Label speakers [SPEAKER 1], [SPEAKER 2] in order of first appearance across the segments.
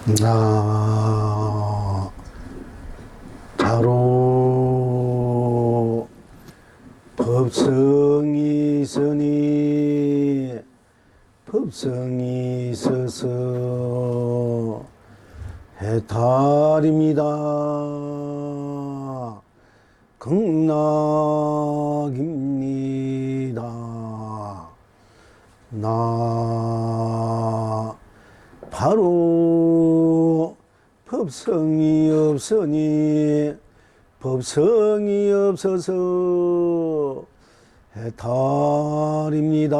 [SPEAKER 1] 나 바로 법성이 있으니 법성이 있어서 해탈입니다. 극락입니다. 나 바로 법성이 없으니 법성이 없어서 해탈입니다.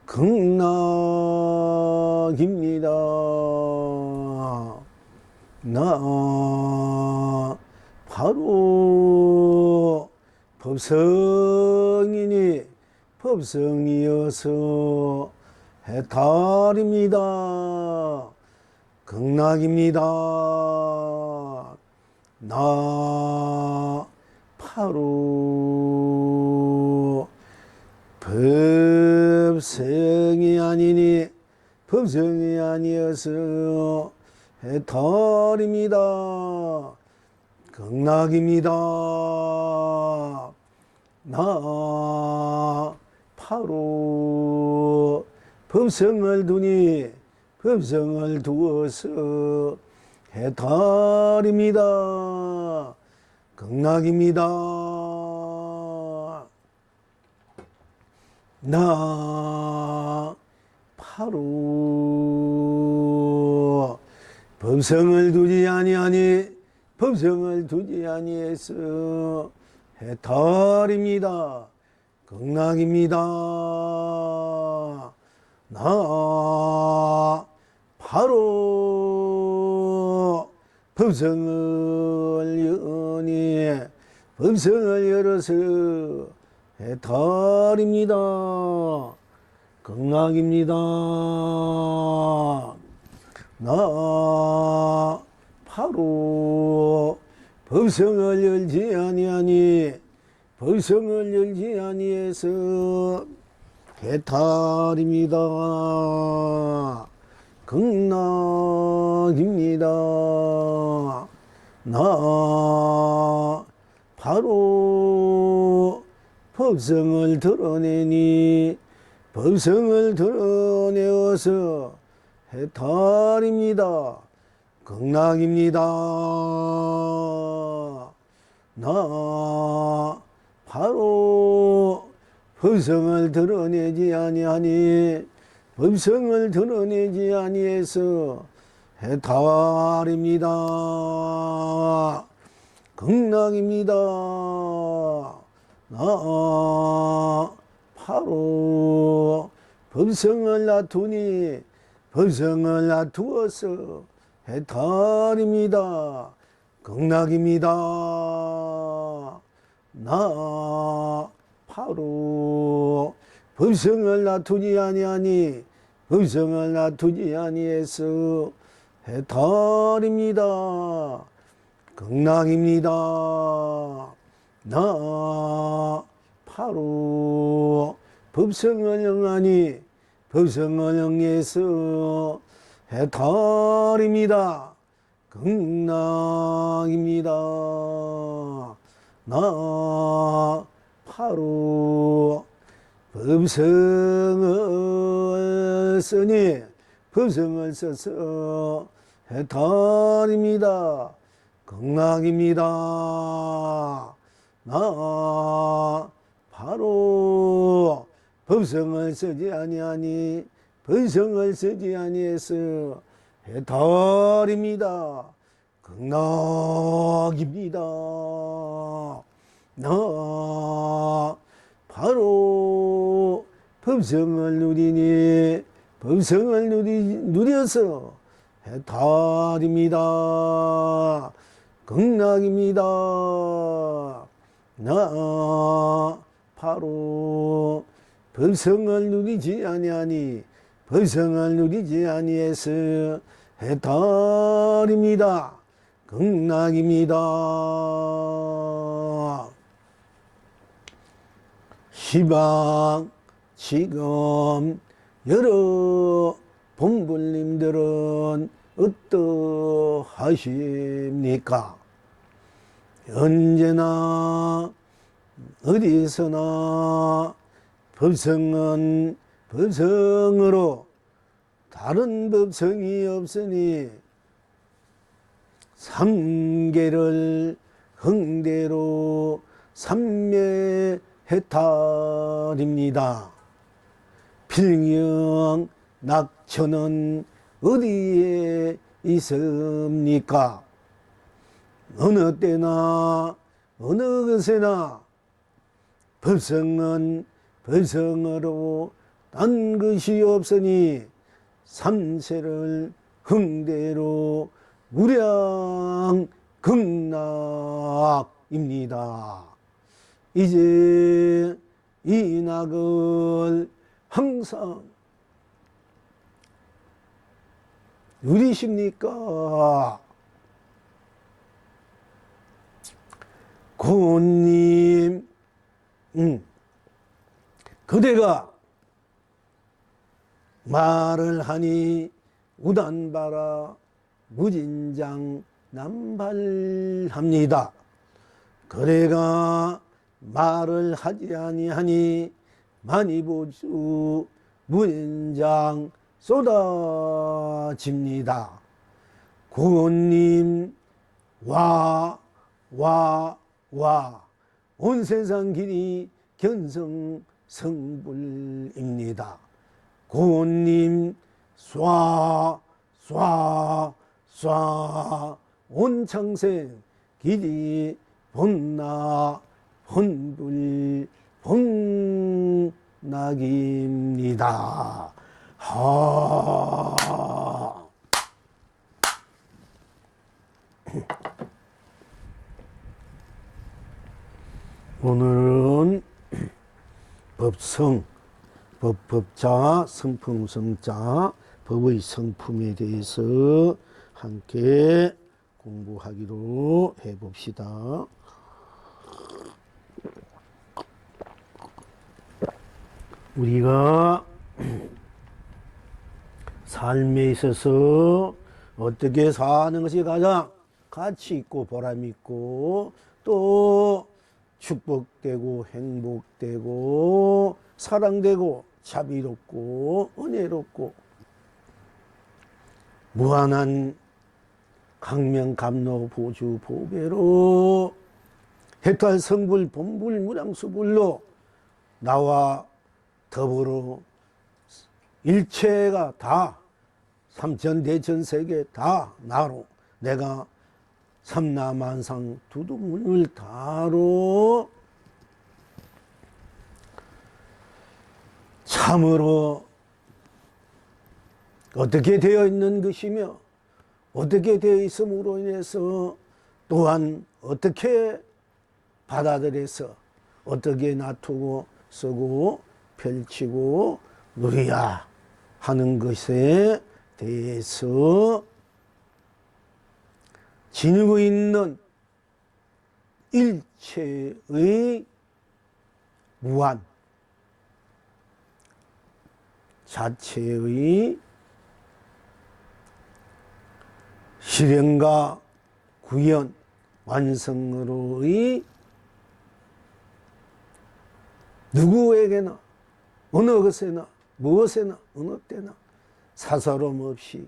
[SPEAKER 1] 극락입니다. 나 바로 법성이니 법성이어서 해탈입니다. 극락입니다. 나 바로 법성이 아니니 법성이 아니어서 해탈입니다. 극락입니다. 나 바로 법성을 두니 법성을 두어서 해탈입니다. 극락입니다. 나 바로 법성을 두지 아니하니 법성을 두지 아니해서 해탈입니다. 극락입니다. 나 바로 법성을 여니 법성을 열어서 해탈입니다. 극락입니다. 나 바로 법성을 열지 아니하니 법성을 열지 아니해서 해탈입니다. 극락입니다. 나 바로 법성을 드러내니 법성을 드러내어서 해탈입니다. 극락입니다. 나 바로 법성을 드러내지 아니하니 법성을 드러내지 아니해서 해탈입니다. 극락입니다. 나 바로 법성을 놔두니 법성을 놔두어서 해탈입니다. 극락입니다. 나 바로 법성을 놔두지 아니하니 법성을 놔두지 아니해서 해탈입니다. 극락입니다. 나 바로 법성을 영하니 법성을 영해서 해탈입니다. 극락입니다. 나 바로 법성을 쓰니 법성을 써서 해탈입니다. 극락입니다. 나 바로 법성을 쓰지 아니하니 법성을 쓰지 아니해서 해탈입니다. 극락입니다. 나 바로 법성을 누리니 법성을 누려서 해탈입니다. 극락입니다. 나 바로 법성을 누리지 아니하니 법성을 누리지 아니해서 해탈입니다. 극락입니다. 시방 지금 여러 본불님들은 어떠하십니까? 언제나 어디서나 법성은 법성으로 다른 법성이 없으니 삼계를 흥대로 삼매해탈입니다. 필경 낙천은 어디에 있습니까? 어느 때나 어느 것에나 법성은 법성으로 딴 것이 없으니 삼세를 흥대로 무량극락입니다. 이제 이 낙을 항상 누리십니까? 고운님, 그대가 말을 하니 우단바라 무진장 남발합니다. 그대가 말을 하지 아니하니 만이보주 무진장 쏟아집니다. 고운님, 온 세상 길이 견성 성불입니다. 고운님, 온 창생 길이 본나 본불 본낙입니다. 오늘은 법성, 법자, 성품성자, 법의 성품에 대해서 함께 공부하기로 해봅시다. 우리가 삶에 있어서 어떻게 사는 것이 가장 가치 있고 보람 있고 또 축복되고 행복되고 사랑되고 자비롭고 은혜롭고 무한한 강명감로 보주 보배로 해탈 성불 본불 무량수불로 나와 더불어 일체가 다 삼천대천세계 다 나로 내가 삼라만상 두두문을 다로 참으로 어떻게 되어 있는 것이며 어떻게 되어 있음으로 인해서 또한 어떻게 받아들여서 어떻게 놔두고 쓰고 펼치고 누려야 하는 것에 대해서 지니고 있는 일체의 무한 자체의 실현과 구현 완성으로의 누구에게나 어느 것에나 무엇에나 어느 때나 사사로움 없이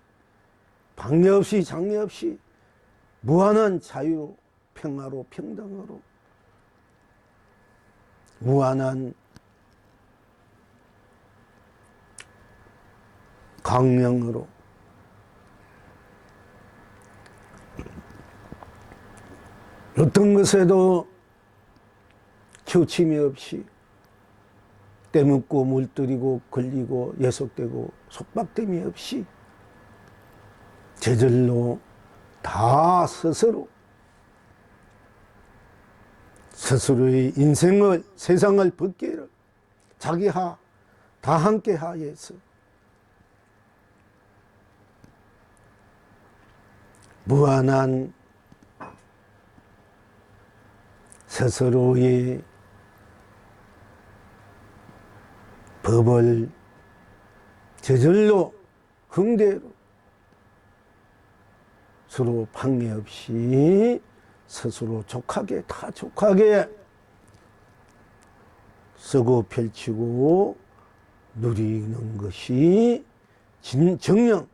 [SPEAKER 1] 방해 없이 장애 없이 무한한 자유로 평화로 평등으로 무한한 강령으로 어떤 것에도 초침이 없이 때묻고 물들이고 걸리고 예속되고 속박됨이 없이 저절로 다 스스로의 인생을 세상을 벗기를 자기하 다 함께 하여서 무한한 스스로의 법을 저절로 흥대로 서로 방해 없이 스스로 족하게 다 족하게 쓰고 펼치고 누리는 것이 정령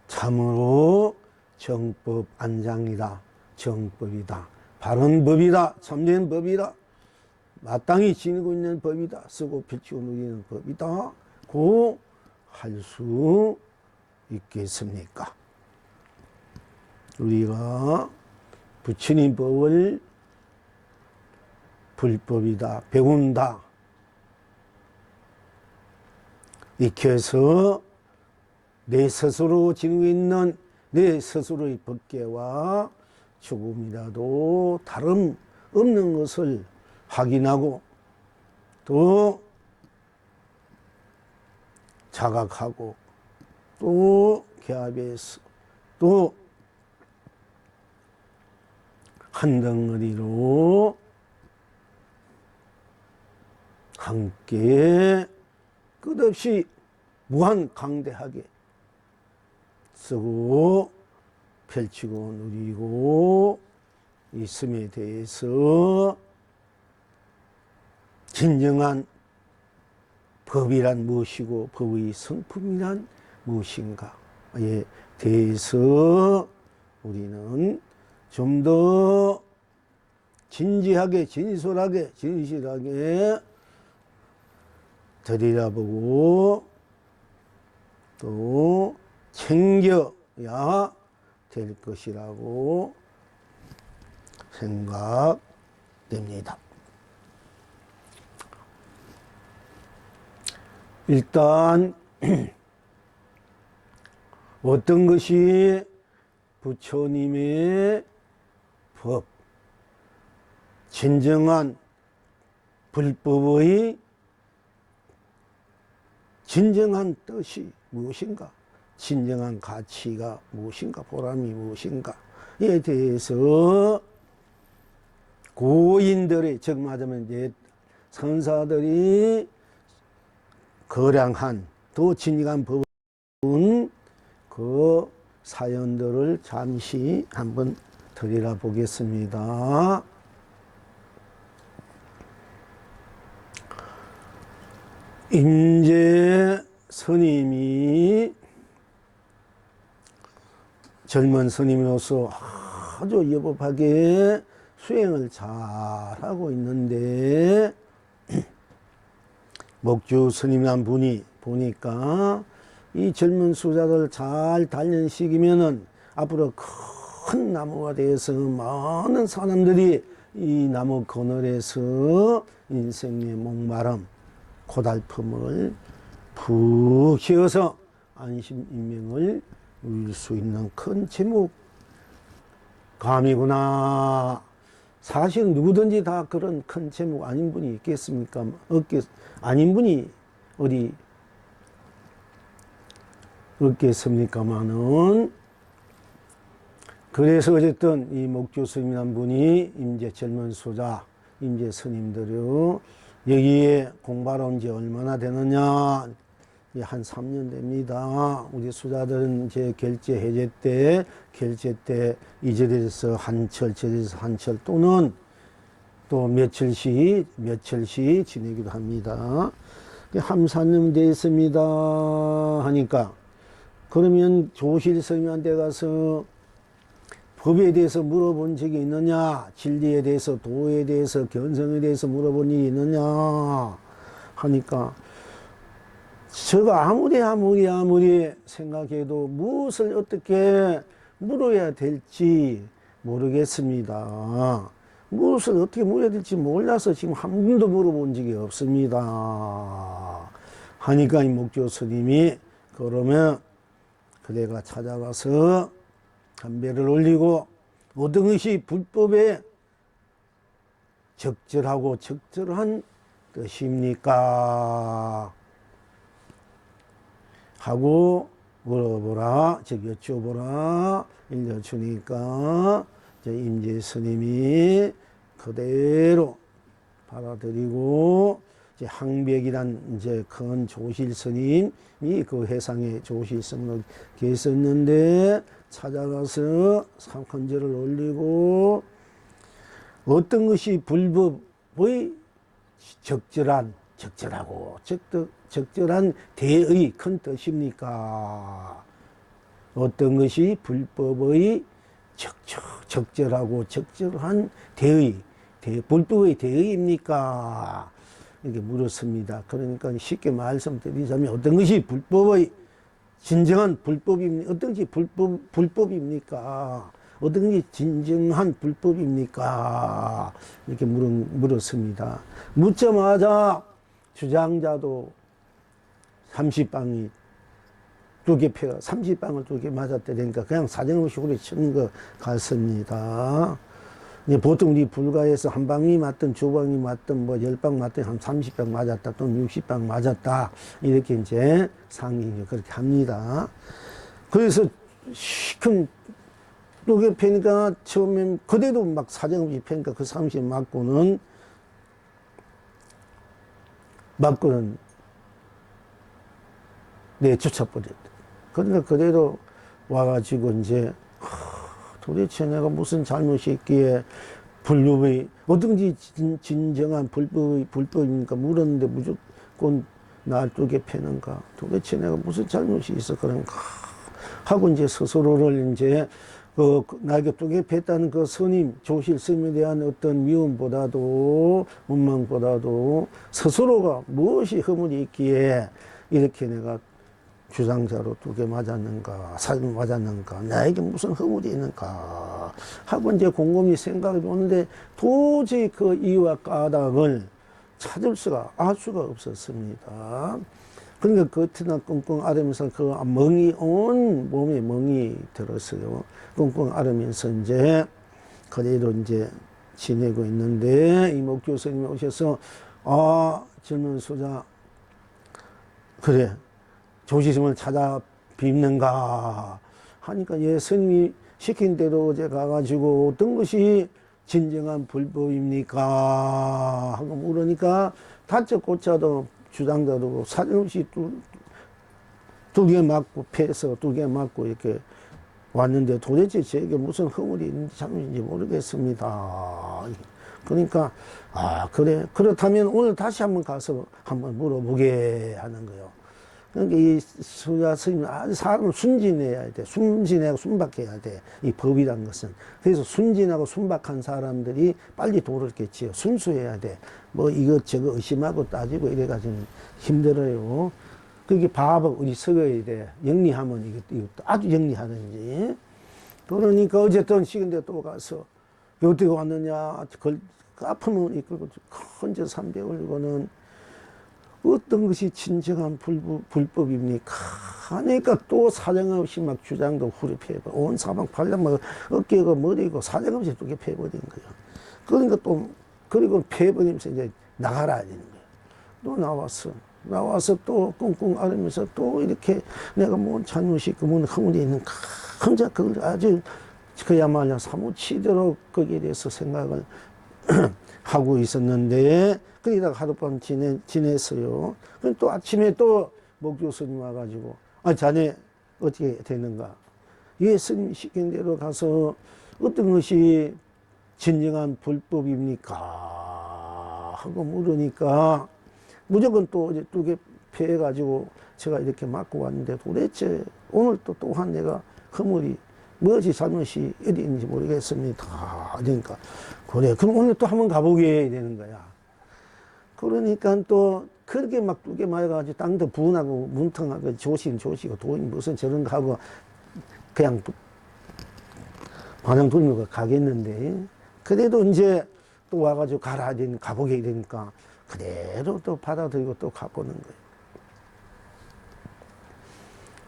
[SPEAKER 1] 참으로 정법 안장이다. 정법이다. 바른 법이다. 참된 법이다. 마땅히 지니고 있는 법이다. 쓰고 펼치고 누리는 법이다. 고 할 수 있겠습니까? 우리가 부처님 법을 불법이다. 배운다. 익혀서 내 스스로 지니고 있는 내 스스로의 법계와 조금이라도 다름 없는 것을 확인하고 또 자각하고 또 개합해서 또 한 덩어리로 함께 끝없이 무한 강대하게 쓰고 펼치고 누리고 있음에 대해서 진정한 법이란 무엇이고 법의 성품이란 무엇인가에 대해서 우리는 좀 더 진지하게 진솔하게 진실하게 들여다보고 또 챙겨야 될 것이라고 생각됩니다. 일단 어떤 것이 부처님의 법, 진정한 불법의 진정한 뜻이 무엇인가? 진정한 가치가 무엇인가? 보람이 무엇인가에 대해서 고인들의, 즉 말하면 이제 선사들이 거량한 또 진정한 법은 그 사연들을 잠시 한번 들여다보겠습니다. 임재 스님이 젊은 스님으로서 아주 여법하게 수행을 잘하고 있는데 목주 스님이란 분이 보니까 이 젊은 수자들 잘 단련시키면은 앞으로 큰 나무가 되어서 많은 사람들이 이 나무 그늘에서 인생의 목마름, 고달픔을 푹 쉬어서 안심인명을 누릴 수 있는 큰 제목감이구나. 사실 누구든지 다 그런 큰 제목 아닌 분이 있겠습니까? 아닌 분이 어디 없겠습니까마는. 그래서 어쨌든 이 목주 스님이란 분이 임재 젊은 수자, 임재 스님들요 여기에 공부하러 온 지 얼마나 되느냐? 한 3년 됩니다. 우리 수자들은 이제 결제 때 이 절에서 한철, 저에서 한철 또는 또 며칠씩 지내기도 합니다. 한 3년 됐습니다 하니까 그러면 조실 스님한테 가서 법에 대해서 물어본 적이 있느냐, 진리에 대해서, 도에 대해서, 견성에 대해서 물어본 일이 있느냐 하니까 제가 아무리 생각해도 무엇을 어떻게 물어야 될지 모르겠습니다. 무엇을 어떻게 물어야 될지 몰라서 지금 한 번도 물어본 적이 없습니다 하니까 이 목조 스님이 그러면 그대가 찾아가서 담배를 올리고 모든 것이 불법에 적절하고 적절한 뜻입니까? 하고 물어보라, 즉 여쭤보라 일러주니까 이제 임재 스님이 그대로 받아들이고 이제 항백이란 이제 큰 조실 스님이 그 해상에 조실 스님으로 계셨는데 찾아가서 상컨제를 올리고 어떤 것이 불법의 적절하고 적절한 대의 큰 뜻입니까? 어떤 것이 불법의 적절하고 적절한 불법의 대의입니까? 이렇게 물었습니다. 그러니까 쉽게 말씀드리자면 어떤 것이 불법의 진정한 불법입니까? 어떤 것이 불법입니까? 어떤 것이 진정한 불법입니까? 이렇게 물었습니다. 묻자마자 주장자도 30방이 2개 펴 30방을 2개 맞았다니까 그냥 사정없이 우리 치는 것 같습니다. 이제 보통 우리 불가에서 한 방이 맞든 두 방이 맞든 뭐 10방 맞든 한 30방 맞았다 또는 60방 맞았다 이렇게 이제 상이 그렇게 합니다. 그래서 시큰 2개 펴니까 처음엔 그대도 막 사정없이 펴니까 그 30 맞고는 내쫓아버렸다. 그러니까 그대로 와가지고 이제 도대체 내가 무슨 잘못이 있기에 불법의 어떤지 진정한 불법입니까? 물었는데 무조건 날 2개 패는가? 도대체 내가 무슨 잘못이 있어? 그런가? 하고 이제 스스로를 이제 날개 2개 폈다는 그 스님, 조실 스님에 대한 어떤 미움보다도, 원망보다도 스스로가 무엇이 허물이 있기에 이렇게 내가 주장자로 2개 맞았는가, 사진 맞았는가, 나에게 무슨 허물이 있는가 하고 이제 곰곰이 생각해 보는데 도저히 그 이유와 까닭을 알 수가 없었습니다. 그러니까 겉이나 끙끙 앓으면서 그 온 몸에 멍이 들었어요. 끙끙 앓으면서 이제 그래도 이제 지내고 있는데 이목조 스님이 오셔서 젊은 수자 그래 조시심을 찾아 뵙는가 하니까 예 스님이 시킨 대로 어제 가가지고 어떤 것이 진정한 불법입니까 하고 물으니까 다짜고짜도 주장자도 사정없이 2개 맞고 패서 2개 맞고 이렇게 왔는데 도대체 저에게 무슨 허물이 있는지 잘못인지 모르겠습니다. 그러니까 그래 그렇다면 오늘 다시 한번 가서 한번 물어보게 하는 거예요. 그러니까 이 수자 스님은 사람은 순진해야 돼. 순진하고 순박해야 돼. 이 법이란 것은. 그래서 순진하고 순박한 사람들이 빨리 도를 깨치요. 순수해야 돼. 뭐 이것저것 의심하고 따지고 이래가지고 힘들어요. 그게 바보 우리 썩어야 돼. 영리하면 이것도 아주 영리하든지. 그러니까 어쨌든 식은데 또 가서 어떻게 왔느냐. 아프면 이끌고 헌저 300을 어떤 것이 진정한 불법입니까? 하니까 또 사정없이 막 주장도 후려패고 온 사방팔려 막 어깨가 머리고 사정없이 2개 패버린 거예요. 그러니까 또 그리고 패버리면서 이제 나가라 되는 거예요. 또 나와서 또 꿍꿍 앓으면서 또 이렇게 내가 뭔 잘못이 있고 뭔 허물이 있는가 혼자 그걸 아주 그야말로 사무치도록 거기에 대해서 생각을 하고 있었는데 그러다가 하룻밤 지냈어요. 그럼 또 아침에 또 목조 스님 와가지고 자네 어떻게 되는가? 예 스님 시킨 대로 가서 어떤 것이 진정한 불법입니까? 하고 물으니까 무조건 또 이제 2개 패해가지고 제가 이렇게 맞고 왔는데 도대체 오늘 또 또한 내가 허물이 무엇이 잘못이 어디 있는지 모르겠습니다. 그러니까 그래 그럼 오늘 또 한번 가보게 되는 거야. 그러니까 또 그렇게 막 2개 맞아가지고 땅도 분하고 문통하고 조시고 돈이 무슨 저런 거 하고 그냥 반항 돌리고 가겠는데 그래도 이제 또 와가지고 가보게 되니까 그대로 또 받아들이고 또 가보는 거예요.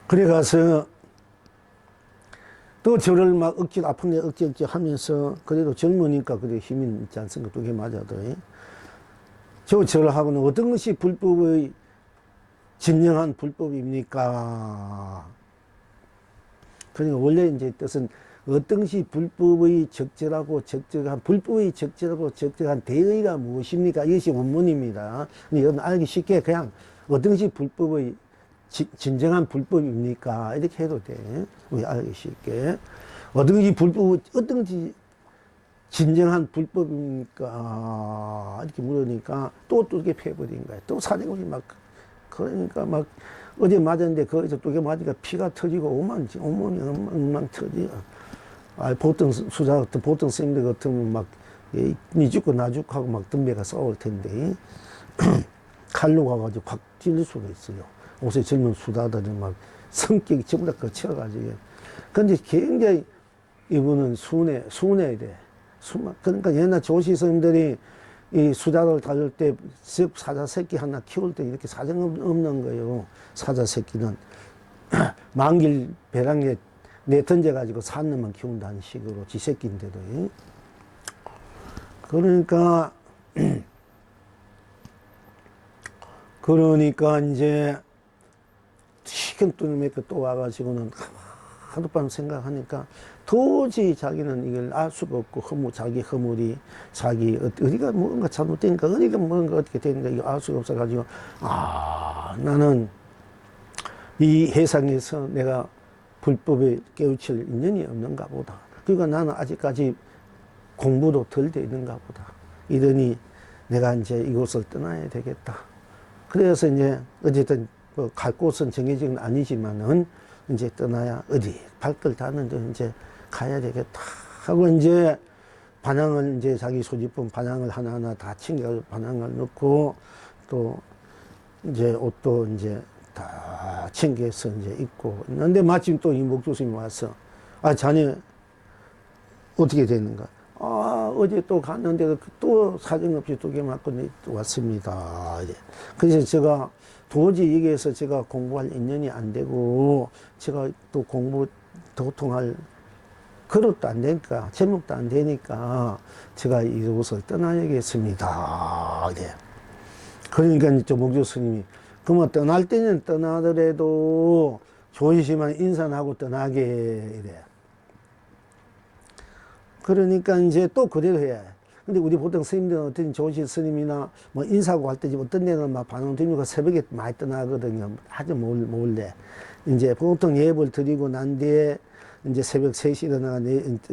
[SPEAKER 1] 그래 가서 또 저를 막 아픈데 억지 하면서 그래도 젊으니까 그래 힘이 있지 않습니까? 2개 맞아도. 저를 하고는 어떤 것이 불법의 진정한 불법입니까? 그러니까 원래 이제 뜻은 어떤 것이 불법의 적절한 대의가 무엇입니까? 이것이 원문입니다. 이건 알기 쉽게 그냥 어떤 것이 불법의 진정한 불법입니까? 이렇게 해도 돼. 우리 알기 쉽게. 어떤 것이 진정한 불법입니까? 이렇게 물으니까 또 두개 패버린 거야. 또 사정없이 그러니까 어제 맞았는데 거기서 두개 맞으니까 피가 터지고 온몸이 엉망 터지고. 보통 보통 선생님들 같으면 니 죽고 나 죽고 하고 덤벼가 싸울 텐데, 칼로 가가지고 확 찔릴 수가 있어요. 요새 젊은 수다들이 성격이 전부 다 거쳐가지고. 근데 굉장히 이분은 순해야 돼. 그러니까 옛날 조시 스님들이 이 수다를 다룰 때 사자 새끼 하나 키울 때 이렇게 사정 없는 거예요. 사자 새끼는 만길 배랑에 내던져가지고 산 놈만 키운다는 식으로 지 새끼인데도. 그러니까 이제 시간 또 와가지고는 하룻밤 생각하니까 도저히 자기는 이걸 알 수가 없고, 자기 허물이, 어디가 뭔가 잘못되니까, 어디가 뭔가 어떻게 되니까 이거 알 수가 없어가지고, 나는 이 해상에서 내가 불법에 깨우칠 인연이 없는가 보다. 그러니까 나는 아직까지 공부도 덜 돼 있는가 보다. 이러니 내가 이제 이곳을 떠나야 되겠다. 그래서 이제 어쨌든 갈 곳은 정해진 건 아니지만은 이제 떠나야 어디 발걸 닿는데 이제 가야 되겠다 하고 이제 반항을 이제 자기 소지품 반항을 하나하나 다 챙겨가지고 반항을 넣고 또 이제 옷도 이제 다 챙겨서 이제 입고 있는데 마침 또 이 목조스님이 와서 자네 어떻게 되는가? 어제 또 갔는데 또 사정없이 두 개 맞고 왔습니다. 이제. 그래서 제가 도저히 여기에서 제가 공부할 인연이 안 되고 제가 또 도통할 그릇도 안 되니까 제목도 안 되니까 제가 이곳을 떠나야겠습니다. 이제. 그러니까 저 목조 스님이 그러면 떠날 때는 떠나더라도 조심히만 인사하고 떠나게 이래. 그러니까 이제 또 그대로 해. 근데 우리 보통 스님들은 어떤 조시 스님이나 인사하고 할 때 어떤 데는 반응 드리고 새벽에 많이 떠나거든요. 아주 몰래. 이제 보통 예불 드리고 난 뒤에 이제 새벽 3시 일어나가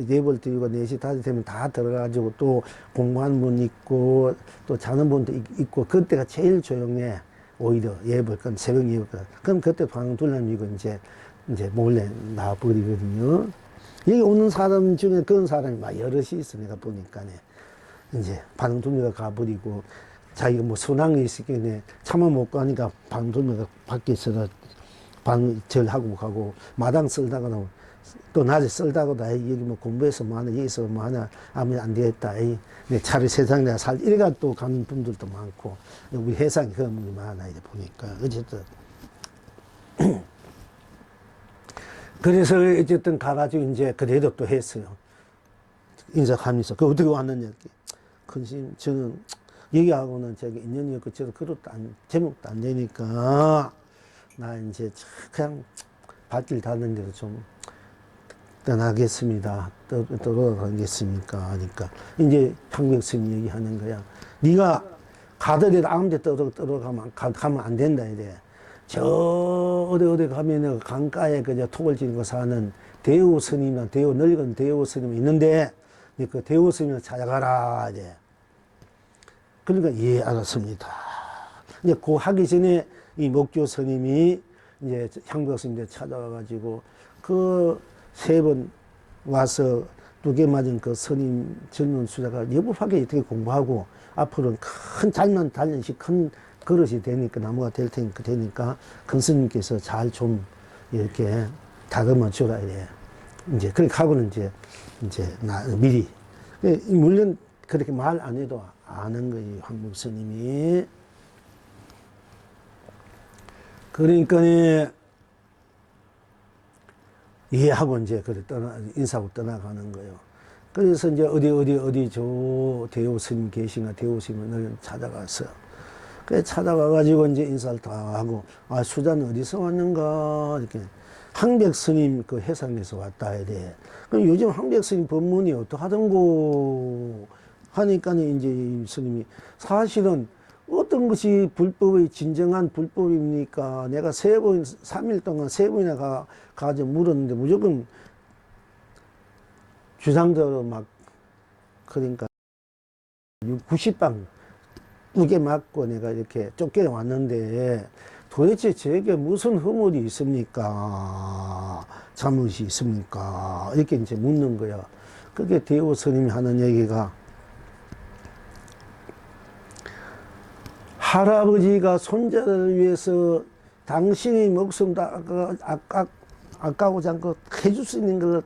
[SPEAKER 1] 예불 드리고 4시, 5시 되면 다 들어가가지고 또 공부하는 분 있고 또 자는 분도 있고 그때가 제일 조용해. 오히려 예불, 새벽 예불. 그럼 그때 반응 둘러미고 이제 몰래 나와버리거든요. 여기 오는 사람 중에 그런 사람이 여럿이 있어, 내가 보니까. 이제 반응돌미가 가버리고, 자기가 순항이 있으니까 차마 못 가니까 반응돌미가 밖에 있어서 절하고 가고, 마당 쓸다가 또 낮에 쓸다가도 여기 공부해서 하나, 여기서 하나, 아무 안 되겠다. 내 차라리 세상에 내가 이래가 또 가는 분들도 많고, 우리 해상이 그런 많아, 이제 보니까. 어쨌든. 그래서 어쨌든 가가지고 이제 그래도 또 했어요. 인사하면서. 어떻게 왔느냐. 근심, 저는 여기하고는 저기 인연이 없고 저도 제목도 안 되니까 나 이제 그냥 발길 닿는 대로 좀 떠나겠습니다. 떠나가겠습니까? 하니까 이제 황명 스님이 얘기하는 거야. 네가 가더라도 아무 데 가면 안 된다 이래. 저 어디 가면 강가에 그저 톡을 지니고 사는 대우 스님이나 늙은 대우 스님이 있는데 그 대우 스님을 찾아가라 이제. 그러니까 예 알았습니다. 이제 그 하기 전에 이 목조 스님이 이제 향벽 스님한테 찾아와가지고 그 3번 와서 2개 맞은 그 스님 젊은 수자가 여법하게 어떻게 공부하고 앞으로는 큰 잘난 단련식 큰 그릇이 되니까 나무가 되니까 큰 스님께서 잘 좀 이렇게 다듬어 주라 이래. 이제 그렇게 하고는 이제 미리 물론 그렇게 말 안 해도 아는 거예요, 황목 스님이. 그러니까 이해하고 이제 인사하고 떠나가는 거예요. 그래서 이제 어디 저 대우 스님 계신가 대우 스님을 찾아가서. 그래 찾아가가지고 이제 인사를 다 하고 수자는 어디서 왔는가 이렇게 황백 스님 그 해상에서 왔다 이래. 그럼 요즘 황백 스님 법문이 어떠하던고 하니까 이제 이 스님이 사실은 어떤 것이 불법의 진정한 불법입니까? 내가 3일 동안 3번이나 가서 물었는데 무조건 주상대로 막, 그러니까 90방 두개 맞고 내가 이렇게 쫓겨왔는데 도대체 저에게 무슨 허물이 있습니까? 잘못이 있습니까? 이렇게 이제 묻는 거야. 그게 대호 스님이 하는 얘기가, 할아버지가 손자를 위해서 당신의 목숨도 아까우지 않고 해줄 수 있는 걸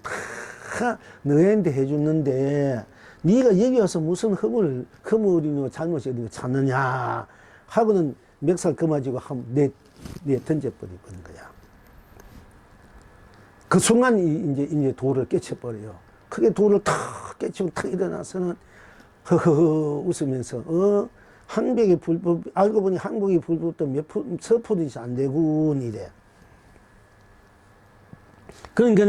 [SPEAKER 1] 다 너희한테 해줬는데 네가 여기 와서 무슨 허물이며 잘못이 어디 찾느냐 하고는 멱살 감아지고 내 던져버리는 거야. 그 순간 이제 돌을 깨쳐버려요. 크게 돌을 탁 깨치고 탁 일어나서는 허허허 웃으면서 한백의 불법, 알고 보니 한국의 불법도 서포트지 안 되군 이래. 그러니까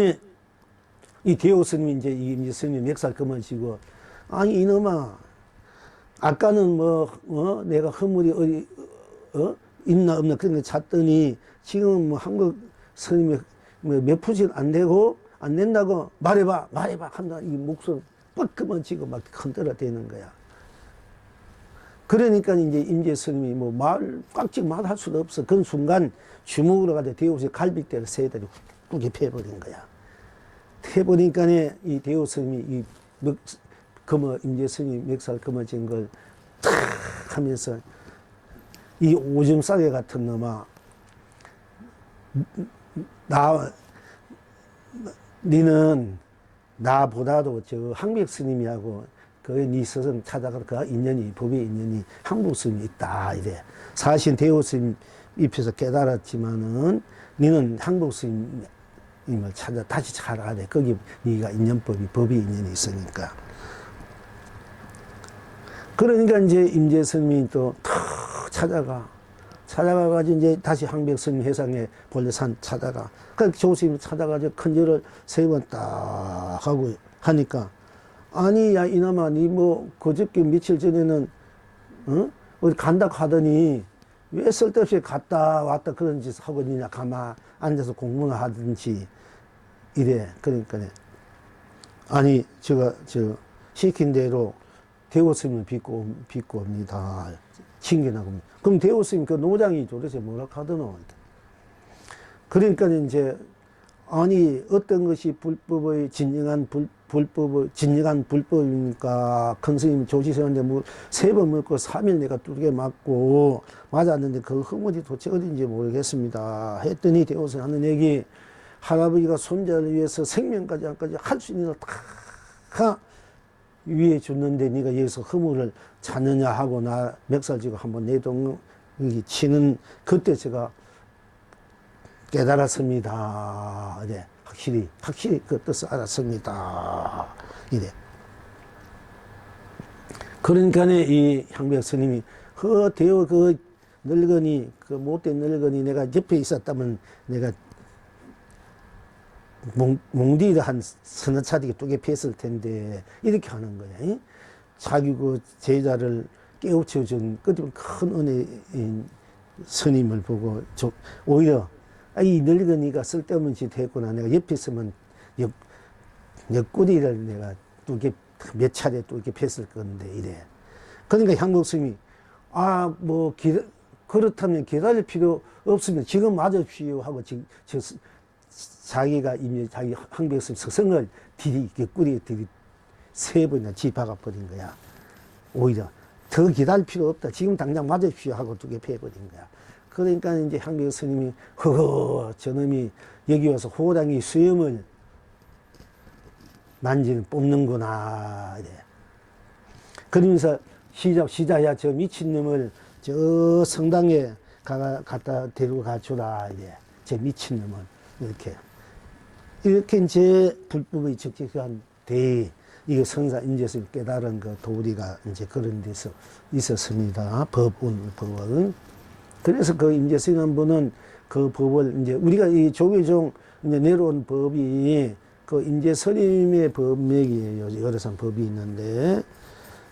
[SPEAKER 1] 이 대호 스님이 이제 스님이 멱살 감아지고, 아니 이놈아, 아까는 내가 허물이 어디 있나 없나 그런 거 찾더니 지금 한국 스님이 몇 푸씩 안 되고 안 된다고 말해봐 한다. 이 목소리 빡 감아지고 막 흔들어대는 거야. 그러니까 이제 임재 스님이 꽉찍 말할 수도 없어. 그 순간 주먹으로 가서 대호스님 갈비대를 세대로 꾹이 패버린 거야. 패버리니까 이 대호 스님이 임재 스님이 멱살 감아진 걸 탁 하면서, 이 오줌 싸개 같은 놈아, 니는 나보다도 저 황백 스님이하고 네 스승 찾아가 그 인연이, 법의 인연이 한국 스님이 있다 이래. 사실 대호 스님 입에서 깨달았지만은 니는 한국 스님을 다시 찾아가야 돼. 거기 네가 법의 인연이 있으니까. 그러니까 이제 임재 스님이 또 탁 찾아가가지고 이제 다시 황백 스님 해상에 본래산 찾아가. 그러니까 조스님을 찾아가지고 큰 절을 3번 딱 하고 하니까, 아니 야 이놈아, 니 그저께 며칠 전에는 어디 간다고 하더니 왜 쓸데없이 갔다 왔다 그런 짓 하고 있느냐, 가만 앉아서 공부나 하든지 이래. 그러니까 아니 제가 시킨 대로 대호 스님을 빚고 옵니다. 친견하고. 그럼 대호 스님 그 노장이 도대체 뭐라 하더노? 그러니까 이제, 아니 어떤 것이 불법의 진정한 불법입니까? 큰 스님 조지세운데 3번 먹고 3일 내가 두개 맞고 맞았는데 그 허물이 도대체 어딘지 모르겠습니다. 했더니 대호 스님 하는 얘기, 할아버지가 손자를 위해서 생명까지 할 수 있는 걸 다 위해 줬는데 네가 여기서 허물을 찾느냐 하고 나 멱살 쥐고 한번 내동이 치는, 그때 제가 깨달았습니다. 이래. 확실히 그 뜻을 알았습니다. 이래. 그러니까 이 황백 스님이 대호 그 늙은이, 그 못된 늙은이 내가 옆에 있었다면 내가 몽디를 한 서너 차례 두개 팼을 텐데 이렇게 하는 거야. 자기 그 제자를 깨우쳐준 큰 은혜인 스님을 보고 오히려 이 늙은이가 쓸데없는 짓 했구나. 내가 옆에 있으면 옆구리를 내가 몇 차례 또 이렇게 팼을 건데 이래. 그러니까 황복 스님이 그렇다면 기다릴 필요 없으면 지금 맞아주시오 하고 자기가 이미 자기 황백 스님 스승을 옆구리에 3번이나 쥐박아 버린 거야. 오히려 더 기다릴 필요 없다. 지금 당장 맞아주시오 하고 2개 패버린 거야. 그러니까 이제 황백 스님이 저놈이 여기 와서 호랑이 수염을 뽑는구나 이래. 그러면서 시자야 저 미친놈을 저 성당에 갖다 데리고 가주라 이래. 저 미친놈을 이렇게 이제 불법의 적직한 대의, 이게 성사 임재스님 깨달은 그 도리가 이제 그런 데서 있었습니다. 법은. 그래서 그 임재스님 한 분은 그 법을 이제 우리가 이 조계종 이제 내려온 법이 그 임재스님의 법맥이에요. 여러 산 법이 있는데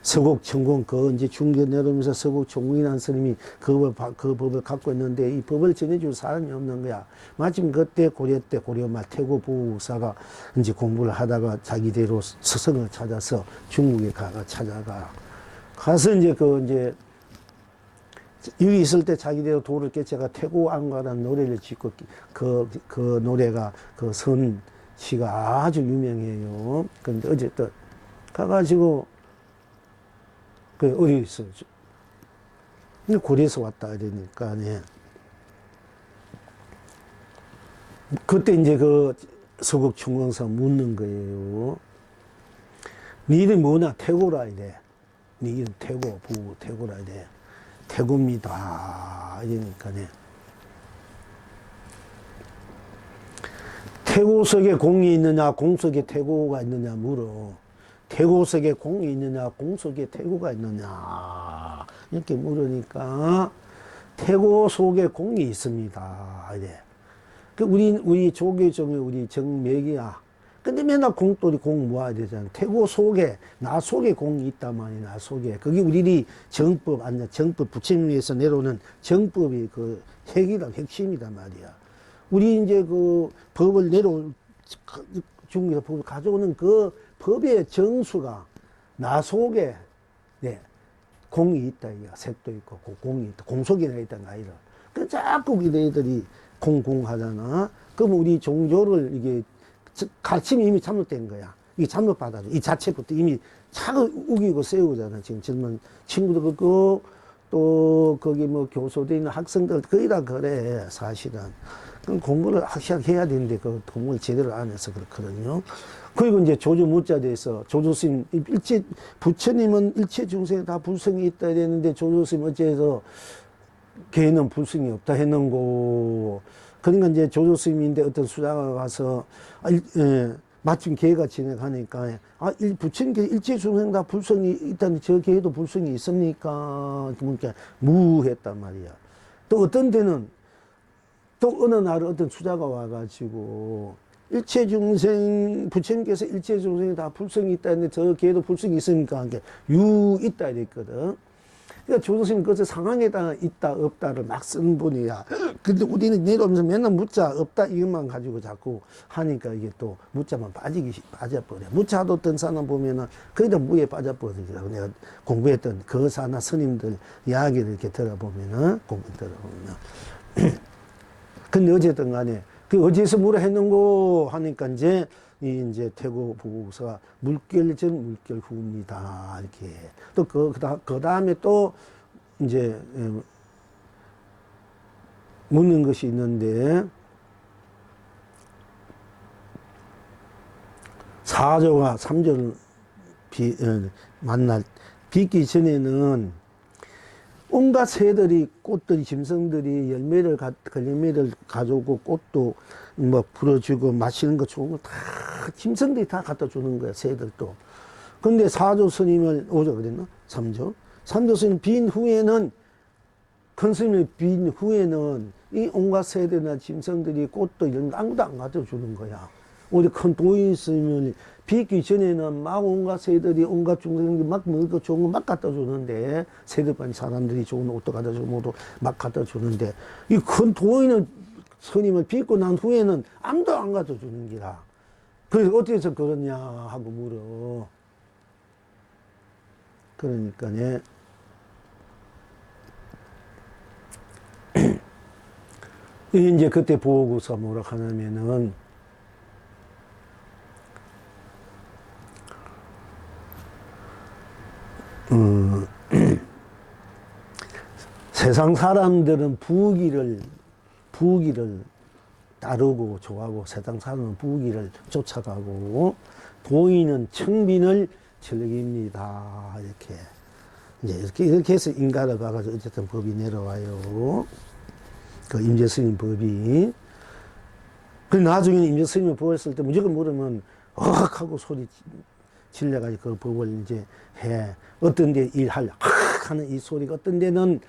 [SPEAKER 1] 서곡천공 그 이제 중계 내려오면서 서곡천공이라는 스님이 그 법을 갖고 있는데 이 법을 전해줄 사람이 없는 거야. 마침 그때 고려 때 고려말 태고 보우사가 이제 공부를 하다가 자기대로 스승을 찾아서 중국에 가서 이제 그 이제 여기 있을 때 자기대로 도를 깨쳐가 태고안가라는 노래를 짓고 그 노래가 그 선시가 아주 유명해요. 근데 어쨌든 가가지고 그 어디 있어요? 고려에서 왔다 이러니까 네. 그때 이제 그 서곡충광사 묻는 거예요. 네 이름 뭐냐? 태고라 이래. 네 이름 태고, 태고라 이래. 태고입니다. 이러니까네. 태고 속에 공이 있느냐, 공 속에 태고가 있느냐 물어. 태고 속에 공이 있느냐, 공 속에 태고가 있느냐. 이렇게 물으니까 태고 속에 공이 있습니다. 이래. 그 우리 조계종의 우리 정맥이야. 근데 맨날 공돌이 공 모아야 되잖아. 태고 속에, 나 속에 공이 있단 말이야, 나 속에. 그게 우리들이 정법, 아니야. 정법, 부처님에서 내려오는 정법이 그 핵심이단 말이야. 우리 이제 그 법을 내려올, 중국에서 법을 가져오는 그 법의 정수가 나 속에, 네, 공이 있다, 이거. 색도 있고, 공이 있다. 공 속에 있다는 아이라. 그 자꾸 너희들이 공공 하잖아. 그럼 우리 종교를 이게 가르침이 이미 잘못된 거야. 이게 잘못받아줘. 이 자체부터 이미 차고 우기고 세우잖아. 지금 젊은 친구도 그렇고, 또 거기 뭐 교소돼 있는 학생들 거의 다 그래, 사실은. 그럼 공부를 확실하게 해야 되는데 그 공부를 제대로 안 해서 그렇거든요. 그리고 이제 조조 무자대에서 조조스님, 부처님은 일체 중생에 다 불성이 있다 이랬는데 조조스님 어째서 걔는 불성이 없다 했는고. 그러니까 이제 조조스님인데 어떤 수자가 가서, 마침 걔가 진행하니까, 부처님께 일체 중생 다 불성이 있다는데 저 걔도 불성이 있습니까? 그러니까 무했단 말이야. 또 어떤 데는, 또 어느 날 어떤 수자가 와가지고, 일체 중생, 부처님께서 일체 중생이 다 불성이 있다 했는데 저 걔도 불성이 있습니까? 있다 이랬거든. 그러니까 조조스님 그것을 상황에다가 있다 없다를 막 쓰는 분이야. 근데 우리는 내려오면서 맨날 묻자 없다 이것만 가지고 자꾸 하니까 이게 또 묻자만 빠져버려. 묻자도 어떤 사람 보면은 거의 다 무에 빠져버리더라고. 내가 공부했던 거사나 스님들 이야기를 이렇게 들어보면은 공부 들어보면. 근데 어쨌든 간에 그 어디서 뭐라 했는고 하니까 이제 태고 보고서가 물결 전 물결 후입니다. 이렇게. 또 그 다음에 또 이제 묻는 것이 있는데, 사조가 삼조를 만날, 빚기 전에는 온갖 새들이, 꽃들이, 짐승들이 열매를 가져오고 꽃도 뭐 불어주고 마시는 거 좋은 거 다 짐승들이 다 갖다 주는 거야, 새들도. 근데 사조 스님을, 오조 그랬나? 삼조 스님 빈 후에는, 큰 스님이 빈 후에는 이 온갖 새들이나 짐승들이 꽃도 이런 거 아무도 안 갖다 주는 거야. 우리 큰 도인 스님을 빚기 전에는 막 온갖 새들이 온갖 중생들이 막 먹을 거 좋은 거 막 갖다 주는데, 새들반 사람들이 좋은 옷도 갖다 주고 뭐도 막 갖다 주는데, 이 큰 도인은 스님을 빚고 난 후에는 아무도 안 갖다 주는 기라. 그래서 어떻게 해서 그러냐 하고 물어. 그러니까 이제 그때 보고서 뭐라 하냐면은, 세상 사람들은 부귀를 따르고 좋아하고, 세상 사람은 부귀를 쫓아가고, 도인은 청빈을 즐깁니다. 이렇게 해서 인가를 가가지고 어쨌든 법이 내려와요. 그 임재스님 법이. 그 나중에는 임재스님을 보았을 때 무조건 물으면 하고 소리 질려가지고 그 법을 이제 해. 어떤 데 일하려 하는 이 소리가 어떤 데는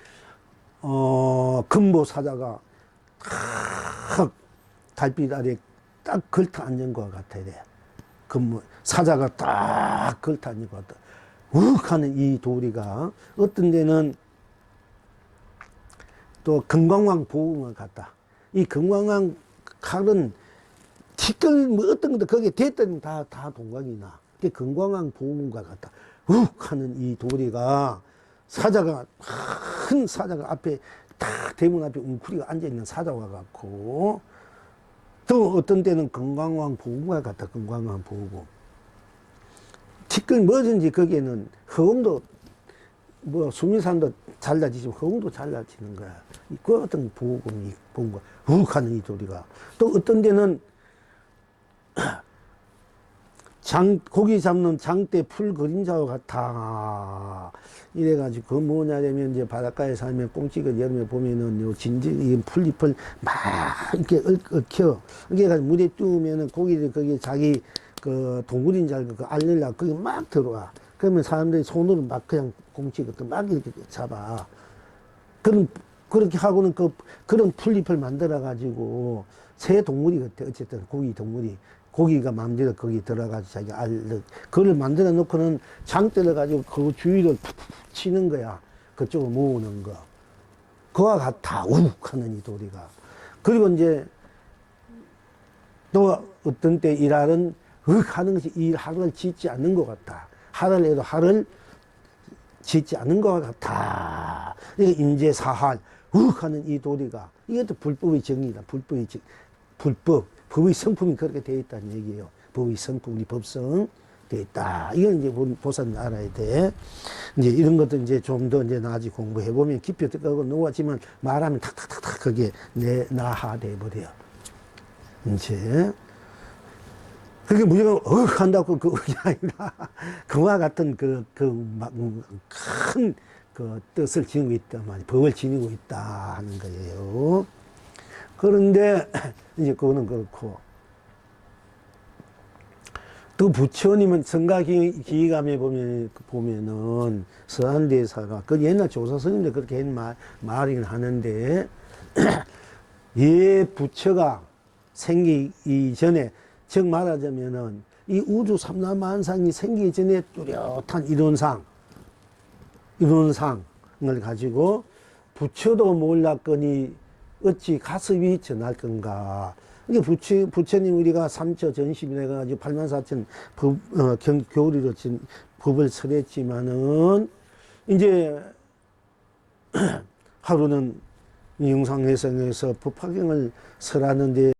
[SPEAKER 1] 금보 사자가 탁 달빛 아래 딱 걸터 앉은 것 같아야 돼. 금보 사자가 딱 걸터 앉은 것 같다. 욱 하는 이 도리가 어떤 데는 또 금광왕 보응을 같다. 이 금광왕 칼은 티끌 뭐 어떤 것도 거기에 대했더니 다 동광이 나. 그게 금광왕 보응과 같다. 욱 하는 이 도리가 사자가 큰 사자가 앞에 딱 대문 앞에 웅크리가 앉아있는 사자와 같고 또 어떤 때는 금광왕 보응과 같다. 금광왕 보응. 티끌 뭐든지 거기에는 허공도 뭐 수미산도 잘라지지만 허공도 잘라지는 거야. 그 어떤 보금이 보금과 욱하는 이 도리가 또 어떤 데는 고기 잡는 장대 풀 그림자와 같아. 이래가지고 그 뭐냐면 이제 바닷가에 살면 꽁치가 여름에 보면은 요 진지 풀잎을 막 이렇게 얽혀. 그래가지고 물에 띄우면은 고기를 거기 자기 그 동굴인 줄 알고 그 알릴라 거기 막 들어와. 그러면 사람들이 손으로 막 그냥 꽁치 것도 막 이렇게 잡아. 그렇게 하고는 그런 풀잎을 만들어가지고 새 동물이 같아. 어쨌든 고기 동물이. 고기가 마음대로 거기 들어가서 자기 그걸 만들어 놓고는 장대를 가지고 그 주위를 푹푹 치는 거야. 그쪽으로 모으는 거. 그와 같아. 욱 하는 이 도리가. 그리고 이제 또 어떤 때 일할은 욱 하는 것이 일하를 짓지 않는 것 같다. 하를 해도 하를 짓지 않는 것 같아. 이게 인재사할, 욱 하는 이 도리가. 이것도 불법의 정의다. 불법. 법의 성품이 그렇게 되어 있다는 얘기예요. 법의 성품, 우리 법성 되어 있다. 이건 이제 보살은 알아야 돼. 이제 이런 것도 이제 좀 더 이제 나중에 공부해 보면 깊이 들어가고 넘어가지만 말하면 탁탁탁탁 그게 나하돼 버려. 이제. 그게 무조건 한다고 그게 아니라 그와 같은 큰 그 뜻을 지니고 있단 말이에요. 법을 지니고 있다 하는 거예요. 그런데 이제 그거는 그렇고 또 부처님은 성가기감에 보면은 서한대사가 그 옛날 조사스님들 그렇게 한 말이긴 하는데 예 부처가 생기기 전에 즉 말하자면은 이 우주 삼라만상이 생기기 전에 뚜렷한 이론상을 가지고 부처도 몰랐거니 어찌 가섭이 전할 건가. 이게 부처님 우리가 삼처 전심이라 가지고 84,000 교리로 법을 설했지만은 이제 하루는 영상회상에서 법화경을 설하는데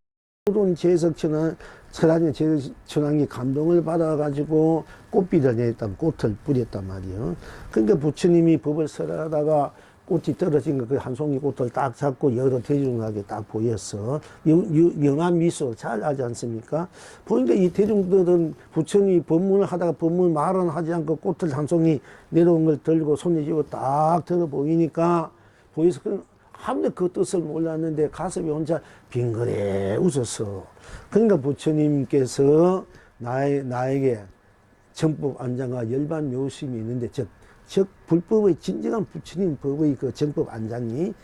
[SPEAKER 1] 푸른 설하는 제석천왕이 감동을 받아가지고 꽃비를 냈단 꽃을 뿌렸단 말이에요. 그러니까 부처님이 법을 설하다가 꽃이 떨어진 거, 그 한 송이 꽃을 딱 잡고 여러 대중에게 딱 보였어. 영한 미소 잘 알지 않습니까? 보니까 이 대중들은 부처님이 법문을 하다가 법문 말은 하지 않고 꽃을 한 송이 내려온 걸 들고 손에 쥐고 딱 들어 보이니까 보여서 아무도 그 뜻을 몰랐는데 가슴이 혼자 빙그레 웃었어. 그러니까 부처님께서 나에게 정법 안장과 열반 묘심이 있는데 즉 불법의 진정한 부처님 법의 그 정법 안장이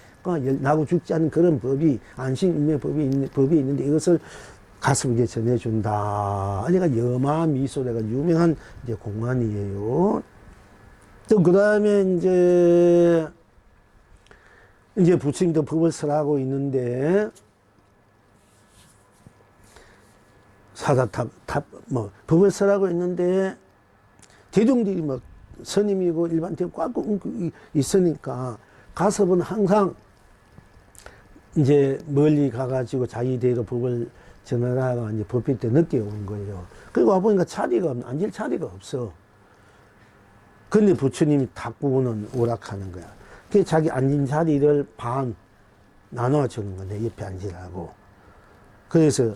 [SPEAKER 1] 나고 죽지 않은 그런 법이 안심인의 법이 있는데 이것을 가슴에게 전해준다. 그러니까 여마미소래가 유명한 이제 공안이에요. 또 그다음에 이제 부처님도 법을 설하고 있는데 법을 설하고 있는데 대중들이 막 스님이고 일반 대중 꽉 있으니까 가섭은 항상 이제 멀리 가가지고 자기대로 법을 전하다가 이제 법회 때 늦게 온 거예요. 그리고 와보니까 앉을 자리가 없어. 근데 부처님이 탁구는 오락하는 거야. 그래서 자기 앉은 자리를 반 나눠주는 거야. 내 옆에 앉으라고. 그래서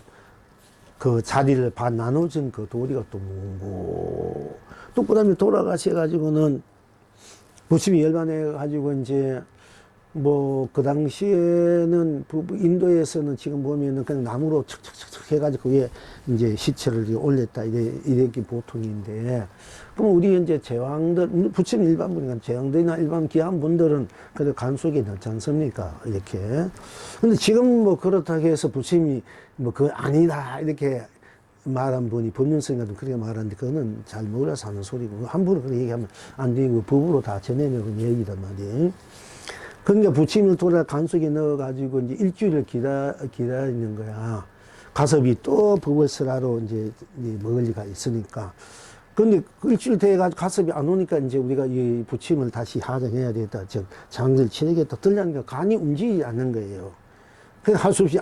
[SPEAKER 1] 그 자리를 반 나눠준 그 도리가 또 뭔고. 또 그 다음에 돌아가셔가지고는 부처님이 열반해가지고 이제 뭐, 그 당시에는, 인도에서는 지금 보면은 그냥 나무로 척척척척 해가지고 위에 이제 시체를 올렸다, 이랬기 보통인데, 그럼 우리 이제 제왕들, 부처님 일반분이나 제왕들이나 일반 귀한 분들은 그래도 간속에 넣지 않습니까? 이렇게. 근데 지금 뭐 그렇다고 해서 부처님이 뭐 그거 아니다, 이렇게 말한 분이 법륜스님 같은 그렇게 말하는데 그거는 잘 몰라서 하는 소리고, 함부로 그렇게 얘기하면 안 되고, 법으로 다 전해내는 얘기단 말이에요. 그러니까 부침을 돌아 간속에 넣어가지고 이제 일주일을 기다리는 거야. 가섭이 또 법을 쓰라로 이제 멀리가 있으니까. 근데 일주일 돼가지고 가섭이 안 오니까 이제 우리가 이 부침을 다시 하정해야 되겠다. 즉, 장을 치르겠다. 들려니까 간이 움직이지 않는 거예요. 그래서 할 수 없이,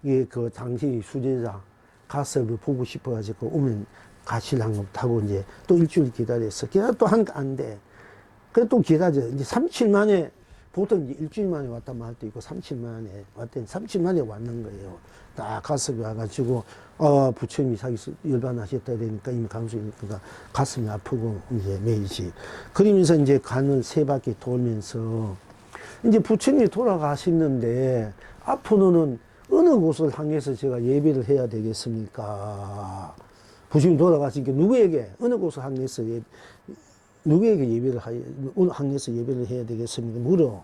[SPEAKER 1] 이게 그 당시 수제자 가섭을 보고 싶어가지고 오면 가실랑 타고 이제 또 일주일 기다렸어. 기다려 또 하니까 안 돼. 그래 또 기다려. 이제 3칠 만에 보통 이제 일주일 만에 왔다 말 때 있고 3칠 만에 왔더니 3칠 만에 왔는 거예요. 딱 가슴이 와가지고 부처님이 자기 열반하셨다 되니까 이미 감수이니까 가슴이 아프고 이제 매이지. 그러면서 이제 간을 3바퀴 돌면서 이제 부처님이 돌아가시는데 앞으로는 어느 곳을 향해서 제가 예배를 해야 되겠습니까? 부처님 돌아가시니까 누구에게 어느 곳을 향해서 누구에게 항에서 예배를 해야 되겠습니까? 물어.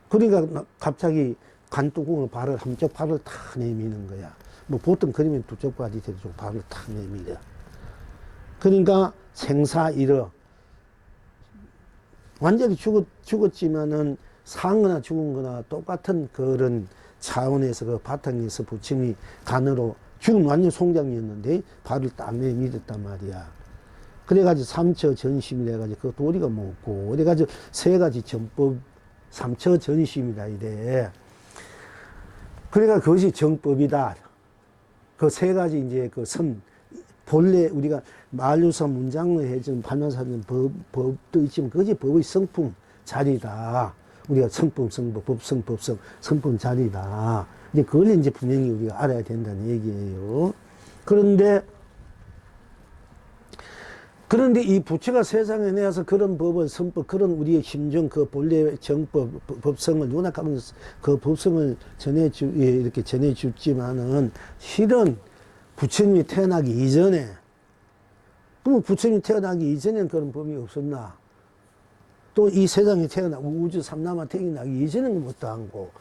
[SPEAKER 1] 그러니까 갑자기 간뚜껑을 한쪽 발을 탁 내미는 거야. 뭐 보통 그러면 두 쪽 발이 되죠. 발을 탁 내밀어. 그러니까 생사일어. 완전히 죽었지만은 상거나 죽은 거나 똑같은 그런 차원에서 그 바탕에서 부처님이 간으로 죽은 완전 송장이었는데 발을 딱 내밀었단 말이야. 그래가지고 삼처 전심이라 해가지고 그 도리가 먹고, 그래가지고 3가지 전법, 삼처 전심이다 이래. 그러니까 그것이 정법이다. 그 3가지 이제 그 본래 우리가 만류사 문장을 해준 판단사는 법도 있지만 그것이 법의 성품 자리다. 우리가 성품, 법성, 성품 자리다. 이제 그걸 이제 분명히 우리가 알아야 된다는 얘기예요. 그런데 이 부처가 세상에 내어서 그런 법을 선법, 그런 우리의 심정, 그 본래 정법, 법성을 눈앞하면서 그 법성을 이렇게 전해주지만은 실은 부처님이 태어나기 이전에, 그럼 부처님이 태어나기 이전에는 그런 법이 없었나? 또 이 세상에 우주 삼남아 태어나기 이전에는 못도 않고,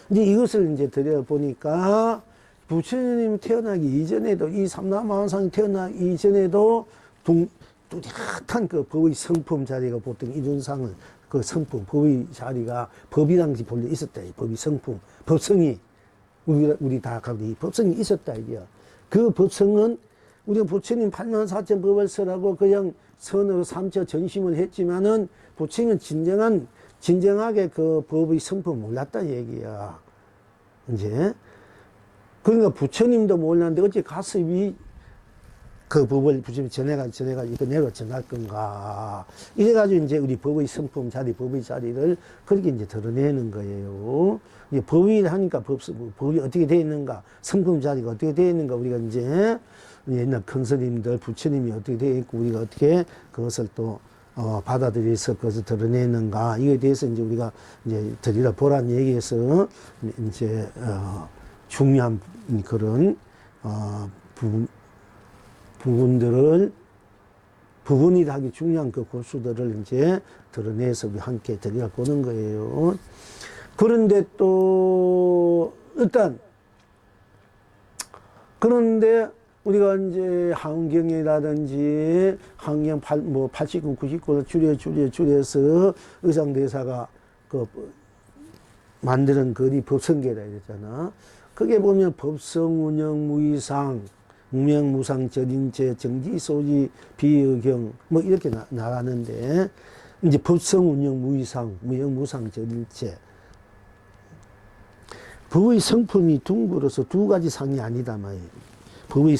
[SPEAKER 1] 이제 이것을 이제 들여보니까 부처님이 태어나기 이전에도 이 삼남아왕상이 태어나기 이전에도 뚜렷한 그 법의 성품 자리가 보통 이준상을 그 성품, 법의 자리가 법이 당시 본래 있었다. 법의 성품, 법성이 우리 다 가고 이 법성이 있었다 이게요. 그 법성은 우리가 부처님 84,000 법을 쓰라고 그냥 선으로 삼처 전심을 했지만은 부처님은 진정하게 그 법의 성품을 몰랐다 얘기야. 이제 그러니까 부처님도 몰랐는데 어찌 가슴이 그 법을 부처님이 전해가 이거 내가 전할 건가. 이래가지고 이제 우리 법의 성품 자리, 법의 자리를 그렇게 이제 드러내는 거예요. 이제 법이 하니까 법이 어떻게 되어 있는가, 성품 자리가 어떻게 되어 있는가, 우리가 이제 옛날 큰스님들, 부처님이 어떻게 되어 있고, 우리가 어떻게 그것을 또, 받아들여서 그것을 드러내는가, 이거에 대해서 이제 우리가 이제 드리라 보란 얘기에서 이제, 중요한 그런, 부분이 하기 중요한 그 고수들을 이제 드러내서 우리 함께 드리라 보는 거예요. 그런데 또, 그런데 우리가 이제 한경이라든지 한경 89, 99를 줄여서 의상대사가 그 만드는 글이 법성계라 이랬잖아. 그게 보면 법성, 운영, 무의상, 무명무상, 절인체, 정지소지, 비의경, 뭐 이렇게 나가는데, 이제 법성, 운영, 무의상, 무형무상, 절인체. 법의 성품이 둥글어서 2가지 상이 아니다 말이에요. 우리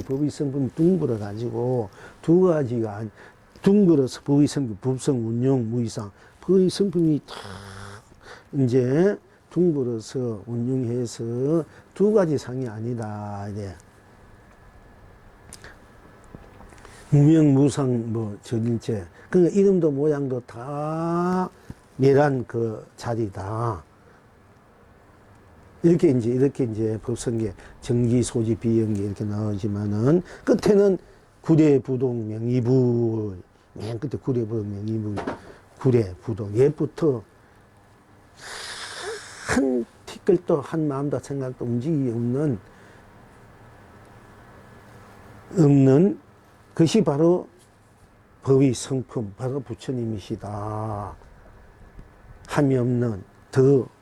[SPEAKER 1] 법의 성품이 둥글어가지고 2가지가 둥글어서 법의 성품, 법성, 운용, 무의상. 법의 성품이 다 이제 둥글어서 운용해서 2가지 상이 아니다. 이래. 무명, 무상, 절일체. 그러니까 이름도 모양도 다 내란 그 자리다. 이렇게 이제 법성계 정기 소지 비연계 이렇게 나오지만은 끝에는 구례부동 명의불, 맨 끝에 구례부동 명의불, 구례부동 옛부터 한 티끌도 한 마음도 생각도 움직임이 없는 것이 바로 법의 성품, 바로 부처님이시다. 함이 없는,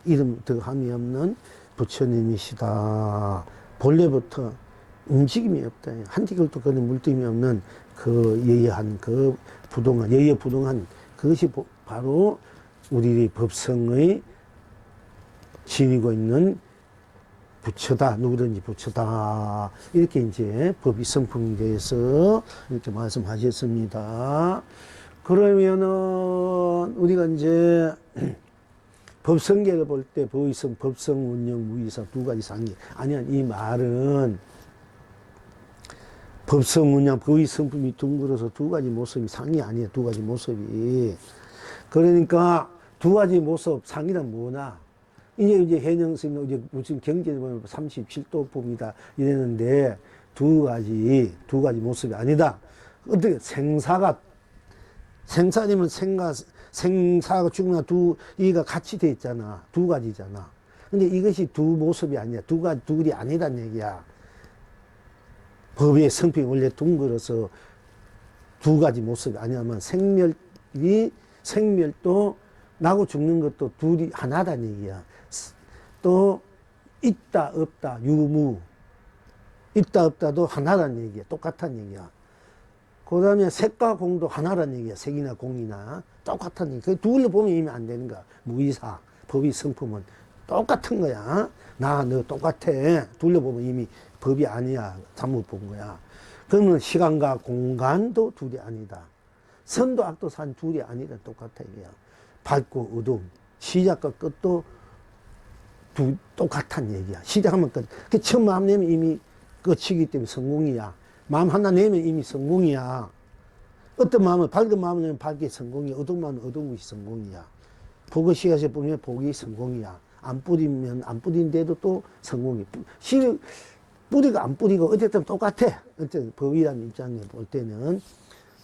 [SPEAKER 1] 이름 더 함이 없는 부처님이시다. 본래부터 움직임이 없다. 한 티끌도 그런 물등이 없는 그 여여한, 그 부동한, 여여부동한 그것이 바로 우리 법성의 지니고 있는 부처다. 누구든지 부처다. 이렇게 이제 법의 성품에 대해서 이렇게 말씀하셨습니다. 그러면은 우리가 이제 법성계를 볼 때 법의성, 법성, 운영, 무의사 두 가지 상이 아니야. 이 말은 법성, 운영, 법의 성품이 둥글어서 두 가지 모습이 상이 아니에요. 두 가지 모습이. 그러니까 두 가지 모습 상이란 뭐냐? 이제 해영스님 이제 무슨 경제를 보면 37도법이다 이랬는데 두 가지 모습이 아니다. 어떻게 생사되면 생사가 죽으나 이가 같이 돼 있잖아. 두 가지잖아. 근데 이것이 두 모습이 아니야. 둘이 아니란 얘기야. 법의 성품이 원래 둥글어서 두 가지 모습이 아니야만 생멸도 나고 죽는 것도 둘이 하나란 얘기야. 또 있다 없다 유무 있다 없다도 하나란 얘기야. 똑같은 얘기야. 그 다음에 색과 공도 하나란 얘기야. 색이나 공이나 똑같은 얘기. 그 둘로 보면 이미 안 되는 거야. 무의사 법의 성품은 똑같은 거야. 나 너 똑같아. 둘로 보면 이미 법이 아니야. 잘못 본 거야. 그러면 시간과 공간도 둘이 아니다. 선도 악도 산 둘이 아니다. 똑같아 이게야. 밝고 어두움 시작과 끝도 똑같은 얘기야. 시작하면 끝. 그 처음 마음 내면 이미 끝이기 때문에 성공이야. 마음 하나 내면 이미 성공이야. 어떤 마음은 밝은 마음을 내면 밝게 성공이야. 어두운 마음은 어두운 것이 성공이야. 복을 씨앗에 뿌리면 복이 성공이야. 안 뿌리면 안 뿌린데도 또 성공이. 뿌리가 안 뿌리고 어쨌든 똑같아. 어쨌든 법이라는 입장에 볼 때는.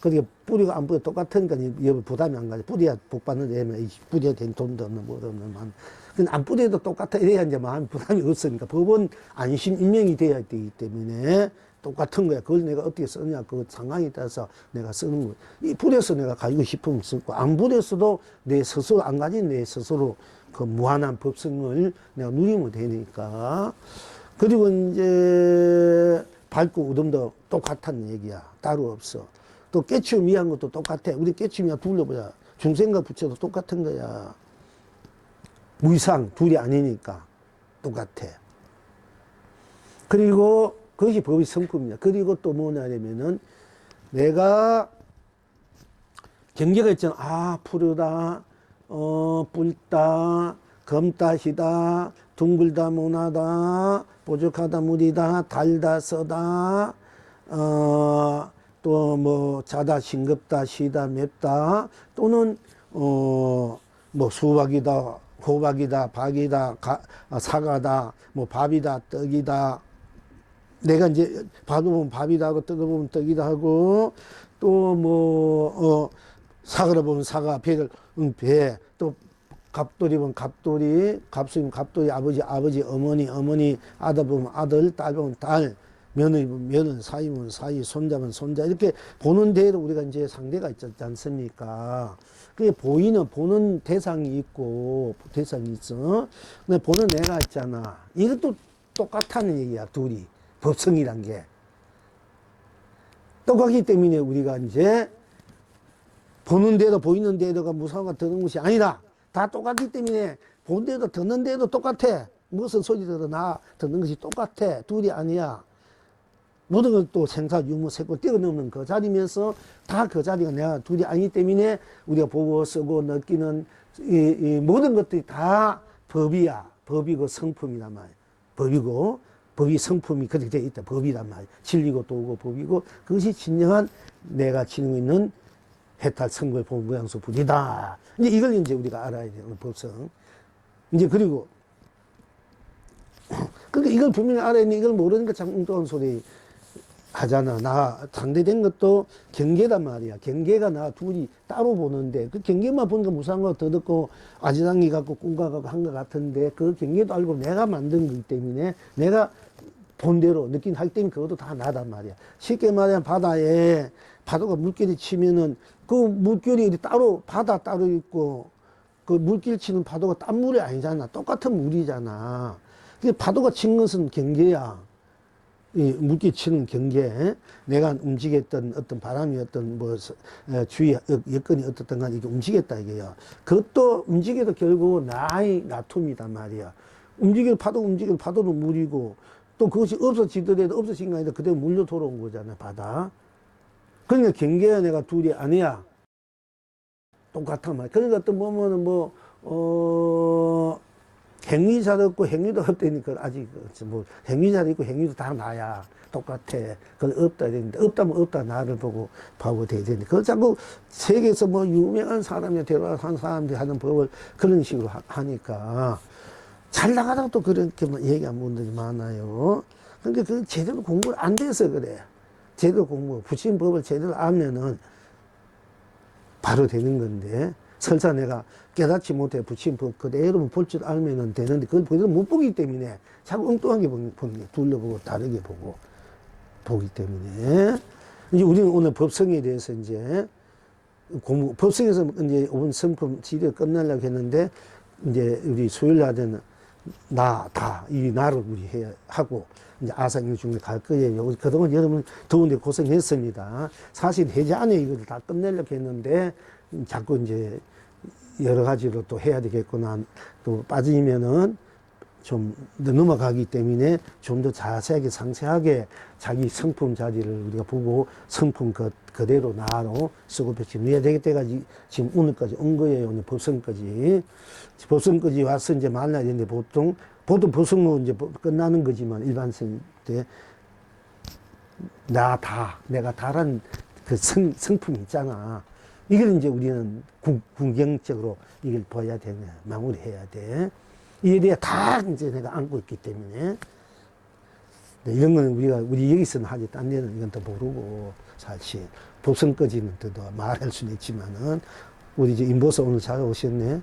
[SPEAKER 1] 그러니까 뿌리가 안 뿌려 똑같으니까 여보 부담이 안 가죠. 뿌려야 복 받는 데면 뿌려야 된 돈도 없는 뭐 없는 마음. 근데 안 뿌려도 똑같아. 이래야 이제 마음이 부담이 없으니까 법은 안심 인명이 돼야 되기 때문에 똑같은 거야. 그걸 내가 어떻게 쓰느냐 그 상황에 따라서 내가 쓰는 거야. 이 뿌려서 내가 가지고 싶으면 쓰고 안 뿌렸어도 내 스스로 안 가진 내 스스로 그 무한한 법성을 내가 누리면 되니까. 그리고 이제 밝고 어둠도 똑같은 얘기야. 따로 없어. 또 깨치움 이한 것도 똑같아. 우리 깨치움이야 둘러보자. 중생과 부처도 똑같은 거야. 무이상 둘이 아니니까 똑같아. 그리고 그것이 법의 성품이야. 그리고 또 뭐냐면은 내가 경계가 있잖아. 아 푸르다, 붉다, 검다시다, 둥글다 모나다, 뽀족하다 무리다, 달다 써다, 또 뭐 자다 싱겁다 시다 맵다 또는 뭐 수박이다 호박이다 박이다 사과다 뭐 밥이다 떡이다. 내가 이제 밥을 보면 밥이다 하고 떡을 보면 떡이다 하고 또 뭐 사과를 보면 사과 배를 배 또 갑돌이 보면 갑돌이 갑수이면 갑돌이 아버지 어머니 아들 보면 아들 딸 보면 딸 며느리 보면 며느리 사위면 사위 손자면 손자 이렇게 보는 대로 우리가 이제 상대가 있지 않습니까? 그게 보는 대상이 있고 대상이 있어. 근데 보는 내가 있잖아. 이것도 똑같다는 얘기야. 둘이 법성이란 게 똑같기 때문에 우리가 이제 보는 데도 보이는 데도가 무상과 듣는 것이 아니라 다 똑같기 때문에 보는 데도 듣는 데도 똑같아. 무슨 소리 들어 나 듣는 것이 똑같아. 둘이 아니야. 모든 걸 또 생사 유무 세고 뛰어넘는 그 자리면서 다 그 자리가 내가 둘이 아니기 때문에 우리가 보고 쓰고 느끼는 이 모든 것들이 다 법이야. 법이고 성품이란 말이야. 법이고 법이 성품이 그렇게 되어 있다. 법이란 말이야. 진리고 도고 법이고 그것이 진정한 내가 지니고 있는 해탈 성불 보무양수 불이다. 이제 이걸 이제 우리가 알아야 되는 법성. 이제 그리고 그러니까 이걸 분명히 알아야 되는데 이걸 모르니까 참 엉뚱한 소리 하잖아. 나 상대된 것도 경계란 말이야. 경계가 나 둘이 따로 보는데 그 경계만 보니까 무상한 거 더 듣고 아지랑이 갖고 꿈과 갖고 한 것 같은데 그 경계도 알고 내가 만든 거기 때문에 내가 본대로 느낀 하기 때문에 그것도 다 나단 말이야. 쉽게 말하면 바다에 파도가 물결이 치면은 그 물결이 따로 바다 따로 있고 그 물길 치는 파도가 딴 물이 아니잖아. 똑같은 물이잖아. 그 파도가 친 것은 경계야. 이 물길 치는 경계, 내가 움직였던 어떤 바람이었던 뭐 주위 여건이 어떻든 간에 이게 움직였다 이게요. 그것도 움직여도 결국 나의 나툼이단 말이야. 파도는 물이고 또 그것이 없어지더라도 없어진 게 아니라 그대로 물려 돌아온 거잖아, 바다. 그러니까 경계와 내가 둘이 아니야. 똑같단 말이야. 그러니까 또 보면은 행위잘 없고 행위도 없다니까 아직 뭐 행위잘 있고 행위도 다 나야 똑같아. 그걸 없다 되는데 없다면 없다 나를 보고 돼야 되는데 그걸 자꾸 세계에서 뭐 유명한 사람이 데려한 사람들이 하는 법을 그런 식으로 하니까 잘 나가다가 또 그렇게 얘기하는 분들이 많아요. 그러니까 그 제대로 공부를 안 돼서 그래. 제대로 부처님 법을 제대로 알면은 바로 되는 건데 설사 내가 깨닫지 못해 부처님 법 그대로 볼 줄 알면은 되는데 그걸 그대로 못 보기 때문에 자꾸 엉뚱하게 보는 게 둘러보고 다르게 보기 때문에 이제 우리는 오늘 법성에 대해서 이제 법성에서 이제 오늘 성품 지려 끝내려고 했는데 이제 우리 수요일 날에는 이 나를 우리 해야 하고 이제 아상일 중에 갈 거예요. 그동안 여러분 더운데 고생했습니다. 사실 해제 안에 이걸 다 끝내려고 했는데 자꾸 이제 여러 가지로 또 해야 되겠구나. 또 빠지면은 좀 넘어가기 때문에 좀 더 자세하게 상세하게 자기 성품 자리를 우리가 보고 성품 그대로 나로 쓰고 지금 해야 되겠다까지 지금 오늘까지 온 거예요. 오늘 법성까지 와서 이제 만나야 되는데 보통 법성으로 이제 끝나는 거지만 일반생 때 내가 다란 그 성품이 있잖아. 이걸 이제 우리는 궁경적으로 이걸 봐야 되네. 마무리해야 돼. 이에 대해 다 이제 내가 안고 있기 때문에. 이런 거는 우리 여기서는 하지, 딴 데는 이건 또 모르고, 사실. 법성까지는 또 말할 수는 있지만은, 우리 이제 임보사 오늘 잘 오셨네.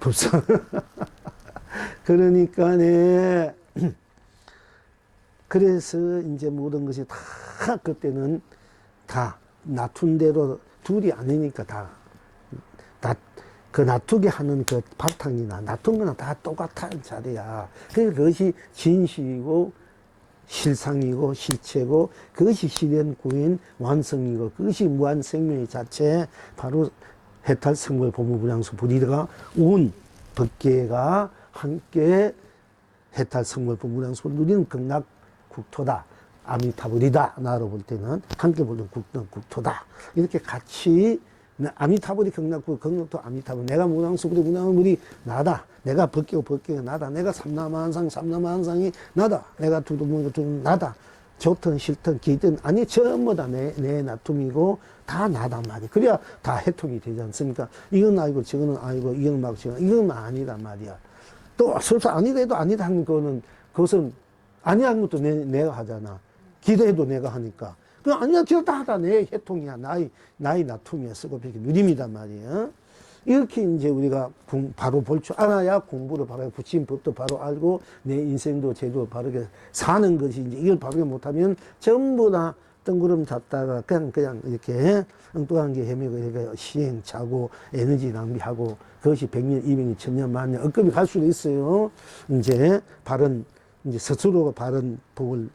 [SPEAKER 1] 법성. 그러니까, 네. 그래서 이제 모든 것이 다, 그때는 다 놔둔 대로 둘이 아니니까 그 놔두게 하는 그 바탕이나 놔둔 거나 다 똑같은 자리야. 그것이 진실이고 실상이고 실체고 그것이 실현구인 완성이고 그것이 무한생명의 자체 바로 해탈성불 보무불량수 불이가 온 법계가 함께 해탈성불 보무불량수를 누리는 극락국토다. 아미타불이다. 나로 볼 때는 함께 보는 국토다. 이렇게 같이 아미타불이 극락도 아미타불. 내가 무량수불이 무량불이 나다. 내가 법계가 나다. 내가 삼라만상이 나다. 내가 두두문 나다. 좋든 싫든 기든 아니 전부 다 내 나툼이고 다 나단 말이야. 그래야 다 해통이 되지 않습니까? 이건 아니고 저거는 아니고 이건 막 저거는 이건 아니란 말이야. 또 설사 아니다 해도 아니다 하는 거는 그것은 아니한 것도 내가 하잖아. 기도해도 내가 하니까. 그냥 아니야, 다 하다. 내 해통이야. 나의 나툼이야. 쓰고 이렇게 누림이단 말이야. 이렇게 이제 우리가 바로 볼 줄 알아야 공부를 바로 부처님 법도 바로 알고 내 인생도 제도 바르게 사는 것이 이제 이걸 바르게 못하면 전부 다 뜬구름 잡다가 그냥 이렇게 엉뚱한 게 헤매고 이렇게 시행착오 에너지 낭비하고 그것이 100년, 200년, 1000년, 만년 억급이 갈 수도 있어요. 이제 이제 스스로가 바른 복을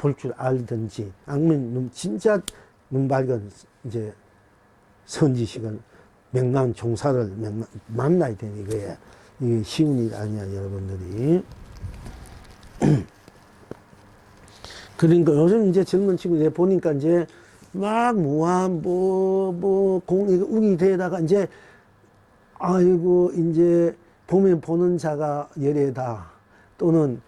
[SPEAKER 1] 볼 줄 알든지, 아니면 진짜 눈 밝은 이제 선지식을 명랑 종사를 만나야 되는 거예요. 이게 쉬운 일 아니야, 여러분들이. 그러니까 요즘 이제 젊은 친구들 보니까 이제 막 무한 우기 대다가 이제 아이고 이제 보면 보는 자가 열애다 또는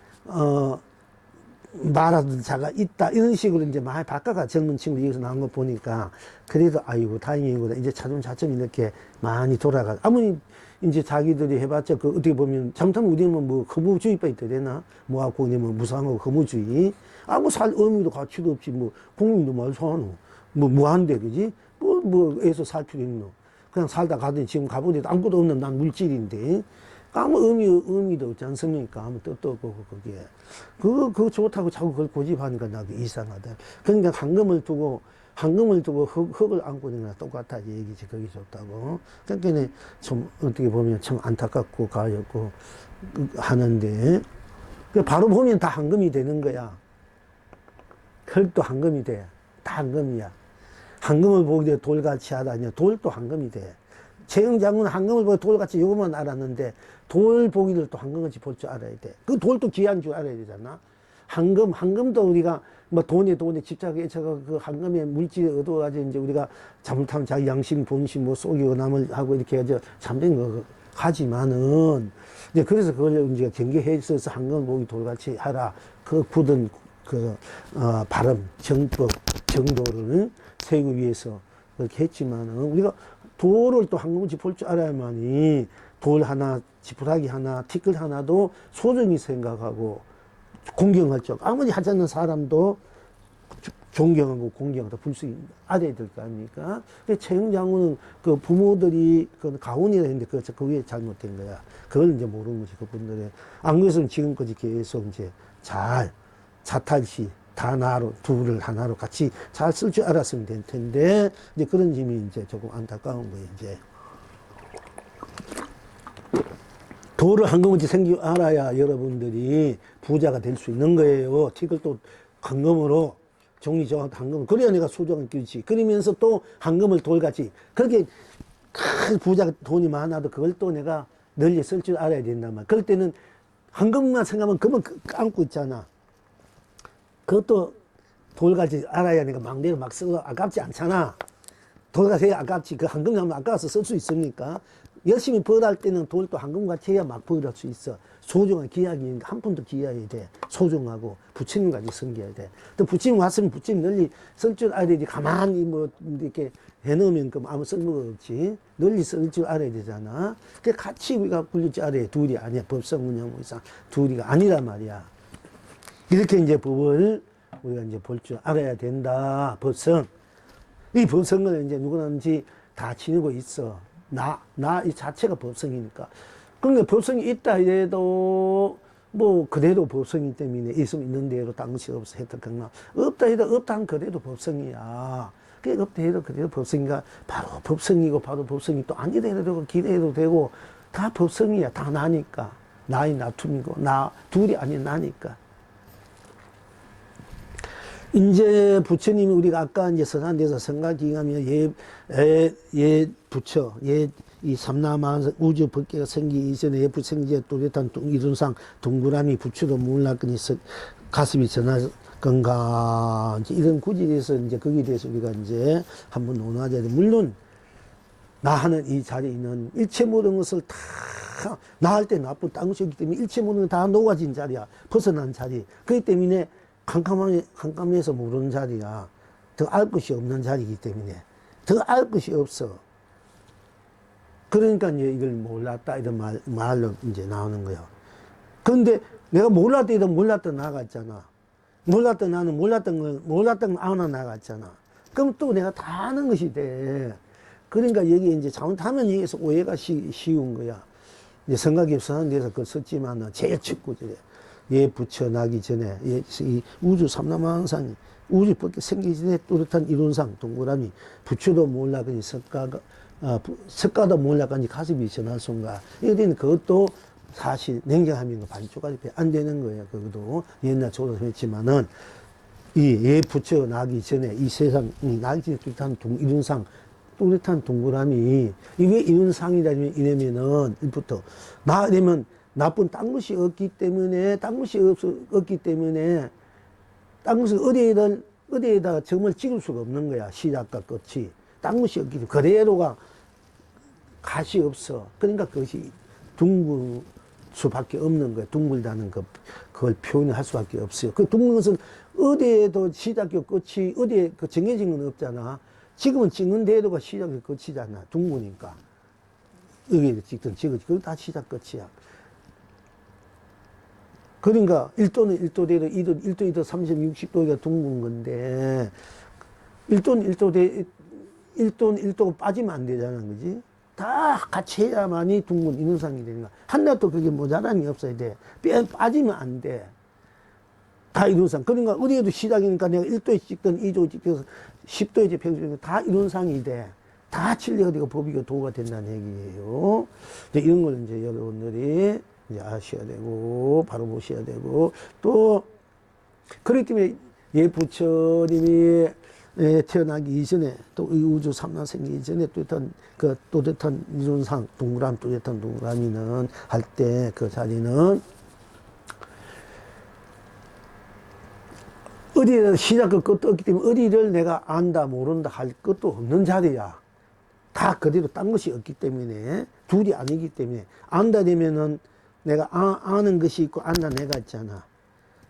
[SPEAKER 1] 말하던 자가 있다. 이런 식으로 이제 많이 바꿔가 젊은 친구들 여기서 나온 거 보니까 그래도 아이고 다행이구나. 이제 차츰차츰 이렇게 많이 돌아가. 아무리 이제 자기들이 해봤자 그 어떻게 보면 잘못하면 우리는 뭐 허무주의법이 되나? 뭐하고 그냥 무상하고 허무주의. 아무 살 의미도 가치도 없이 뭐 국민도 말 사노. 뭐 무한대 그지? 뭐에서 살 필요 있노. 그냥 살다 가더니 지금 가보니까 아무것도 없는 난 물질인데. 아무 의미도 없지 않습니까? 아무 뜻도 없고, 거기에. 그거 좋다고 자꾸 그걸 고집하니까 나도 이상하다. 그러니까 황금을 두고 흙을 안고 있는 거랑 똑같아. 얘기지. 그게 좋다고. 그러니까 좀 어떻게 보면 참 안타깝고 가엽고 하는데, 바로 보면 다 황금이 되는 거야. 흙도 황금이 돼. 다 황금이야. 황금을 보기에 돌같이 하다니 돌도 황금이 돼. 최영 장군은 황금을 보고 돌같이 요것만 알았는데 돌 보기를 또 황금같이 볼 줄 알아야 돼. 그 돌도 귀한 줄 알아야 되잖아. 황금도 우리가 뭐 돈에 집착에 차가 그 황금의 물질을 얻어가지고 이제 우리가 잘못하면 자기 양심, 본심, 뭐 속이고 남을 하고 이렇게 해서 잠든 거 하지만은 이제 그래서 그걸 이제 경계해 있어서 황금을 보기 돌같이 하라. 그 굳은 발음, 정법, 정도를 세우기 위해서 그렇게 했지만은 우리가 돌을 또 황금같이 볼 줄 알아야만이 돌 하나, 지푸라기 하나, 티끌 하나도 소중히 생각하고 공경할 줄 아무리 하지 않는 사람도 존경하고 공경하다 볼 수 알아야 될 거 아닙니까? 최영 장군은 그 부모들이 그 가훈이라 했는데 그게 잘못된 거야. 그걸 이제 모르는 거지, 그분들의. 안 그랬으면 지금까지 계속 이제 자탈시, 하나로, 둘을 하나로 같이 잘 쓸 줄 알았으면 될 텐데, 이제 그런 점이 이제 조금 안타까운 거예요, 이제. 돌을 황금같이 생기 알아야 여러분들이 부자가 될 수 있는 거예요. 티끌도 황금으로, 종이 저한테 황금을. 그래야 내가 소중한 길지. 그러면서 또 황금을 돌같이. 그렇게 큰 부자가 돈이 많아도 그걸 또 내가 널리 쓸 줄 알아야 된단 말이야. 그럴 때는 황금만 생각하면 그만 안고 있잖아. 그것도 돌같이 알아야 내가 막내로 막 쓰고 아깝지 않잖아. 돌같이 해야 아깝지. 그 황금이 하면 아까워서 쓸 수 있습니까? 열심히 벌할 때는 돌도 황금같이 해야 막 벌할 수 있어. 소중한 기약이 한 푼도 기약이 돼. 소중하고 부처님까지 섬겨야 돼. 또 부처님 왔으면 부처님 널리 쓸 줄 알아야 돼. 가만히 뭐 이렇게 해놓으면 그 아무 쓸모가 없지. 널리 쓸 줄 알아야 되잖아. 그 같이 우리가 굴릴 줄 알아야 돼. 둘이 아니야. 법성 운영 이상 둘이가 아니란 말이야. 이렇게 이제 법을 우리가 이제 볼 줄 알아야 된다. 법성. 이 법성을 이제 누구든지 다 지니고 있어. 이 자체가 법성이니까. 그러니까 법성이 있다 해도 뭐 그대로 법성이기 때문에 있으면 있는 대로 당시 없어 혜택강나. 없다 해도 없다는 그대로 법성이야. 그게 없다 해도 그대로 법성이가 바로 법성이고 바로 법성이 또 아니다 해도 되고 기대해도 되고 다 법성이야. 다 나니까. 나이 나툼이고 둘이 아닌 나니까. 이제 부처님이 우리가 아까 이제 선한데서 성가기하면 부처, 이 삼라만 우주 법계가 생기기 이전에 부생지에 또렷한 이룬상 동그라미 부처도 몰랐거니 가슴이 전하건가. 이제 이런 구질에서 이제 거기에 대해서 우리가 이제 한번 논하자. 물론, 나 하는 이 자리에 있는 일체 모든 것을 다, 나 할 때 나쁜 딴 것이 없기 때문에 일체 모든 것 다 녹아진 자리야. 벗어난 자리. 그렇기 때문에 깜깜해서 모르는 자리야. 더 알 것이 없는 자리이기 때문에. 더 알 것이 없어. 그러니까 이제 이걸 몰랐다, 이런 말로 이제 나오는 거야. 그런데 내가 몰랐다, 이런 몰랐다 나갔잖아. 몰랐다 나는 몰랐던 걸 아나 나갔잖아. 그럼 또 내가 다 아는 것이 돼. 그러니까 여기 이제 잘못하면 여기서 오해가 쉬운 거야. 이제 성가기 선한 데서 그걸 썼지만은 제일 첫 구절에. 부처 나기 전에, 이 우주 삼라만상이, 우주 밖에 생기기 전에 뚜렷한 이룬상, 동그라미, 부처도 몰라거니, 석가도 몰라거니, 가슴이 전할 순가. 이거는 그것도 사실 냉정하면 반쪽까지 안 되는 거예요. 그것도 옛날 조도 했지만은, 부처 나기 전에, 이 세상이 나기 전에 뚜렷한 이룬상, 뚜렷한 동그라미, 이게 이룬상이라면 이러면은, 일부터, 이러면, 나쁜 딴 것이 없기 때문에, 딴 것이 어디에다 점을 찍을 수가 없는 거야. 시작과 끝이. 딴 것이 없기 때문에. 그대로가 가시 없어. 그러니까 그것이 수밖에 없는 거예요. 둥글다는 것, 그걸 표현할 수밖에 없어요. 그 둥근 것은 어디에도 시작이 끝이, 어디에 그 정해진 건 없잖아. 지금은 찍는 대로가 시작이 끝이잖아. 둥그니까. 여기에 찍든 저기, 그거 다 시작 끝이야. 그러니까 1도는 1도대로 1도 2도 30, 60도가 둥근 건데 1도는 1도가 빠지면 안 되잖아. 그지? 다 같이 해야만이 둥근 인원상이 되는 거야. 하나도 그게 모자람이 없어야 돼. 빠지면 안 돼. 다 이론상. 그러니까 어디에도 시작이니까 내가 1도에 찍든 2도에 찍든 10도에 찍든 다 이론상이 돼. 다 진리가 되고 법이고 도가 된다는 얘기예요. 이제 이런 걸 이제 여러분들이 이제 아셔야 되고, 바로 보셔야 되고, 또, 그렇기 때문에 예 부처님이 태어나기 이전에, 또 이 우주 삼라 생기기 이전에 그 또렷한 이론상, 또렷한 동그라미는 할 때 그 자리는 어디에 시작과 끝도 없기 때문에 어디를 내가 안다, 모른다 할 것도 없는 자리야. 다 그대로 딴 것이 없기 때문에, 둘이 아니기 때문에, 안다 되면은 내가 아는 것이 있고, 안다 내가 있잖아.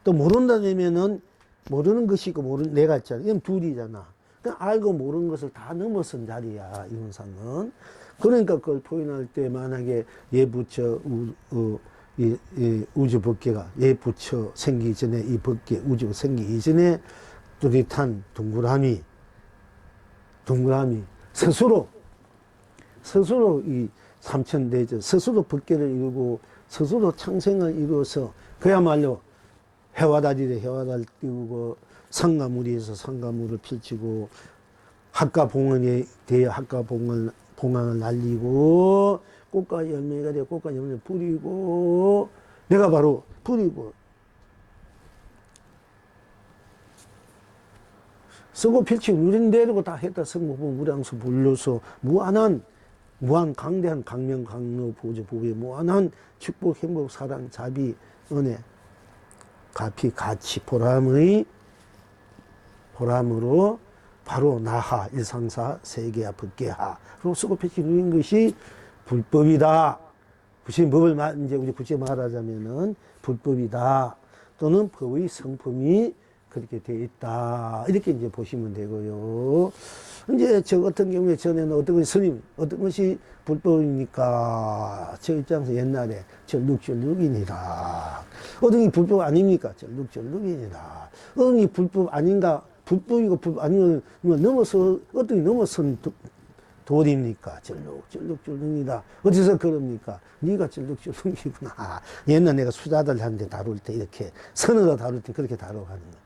[SPEAKER 1] 또 모른다 되면은 모르는 것이 있고, 모르는 내가 있잖아. 이건 둘이잖아. 그러니까 알고 모르는 것을 다 넘어선 자리야, 이론상은. 그러니까 그걸 표현할 때 만약에 예부처, 우주 법계가 예부처 생기기 전에 이 법계, 우주가 생기기 이전에 뚜렷한 동그라미, 스스로 이 삼천대저, 스스로 법계를 이루고, 스스로 창생을 이루어서, 그야말로 해와다리에 해와다리 띄우고, 상가무리에서 상가무를 펼치고, 학가봉헌에 대해 봉헌을 날리고, 꽃과 열매가 되어 꽃과 열매를 뿌리고, 내가 바로 뿌리고, 쓰고 펼치고 누린 대로 다 했다. 성공부 무량수 불로서 무한 강대한 강명 강로 보조 보배 무한한 축복 행복 사랑 자비 은혜 가피 가치 보람으로 바로 나하 일상사 세계하 법계하로 쓰고 펼치고 누린 것이 불법이다. 법을 이제 우리 굳이 말하자면은 불법이다. 또는 법의 성품이 그렇게 되어 있다. 이렇게 이제 보시면 되고요. 이제 저 같은 경우에 전에는 어떤 것이 불법입니까? 저 입장에서 옛날에 전룩전룩이니라. 어떤 게 불법 아닙니까? 전룩전룩이니라. 어떤 게 불법 아닌가? 불법이고 불법 아니면 넘어서, 어떤 게 넘어선 도리입니까? 전룩전룩이다. 어디서 그럽니까? 네가 전룩전룩이구나. 옛날 내가 수자들한테 다룰 때 이렇게, 선어가 다룰 때 그렇게 다뤄가는 거야.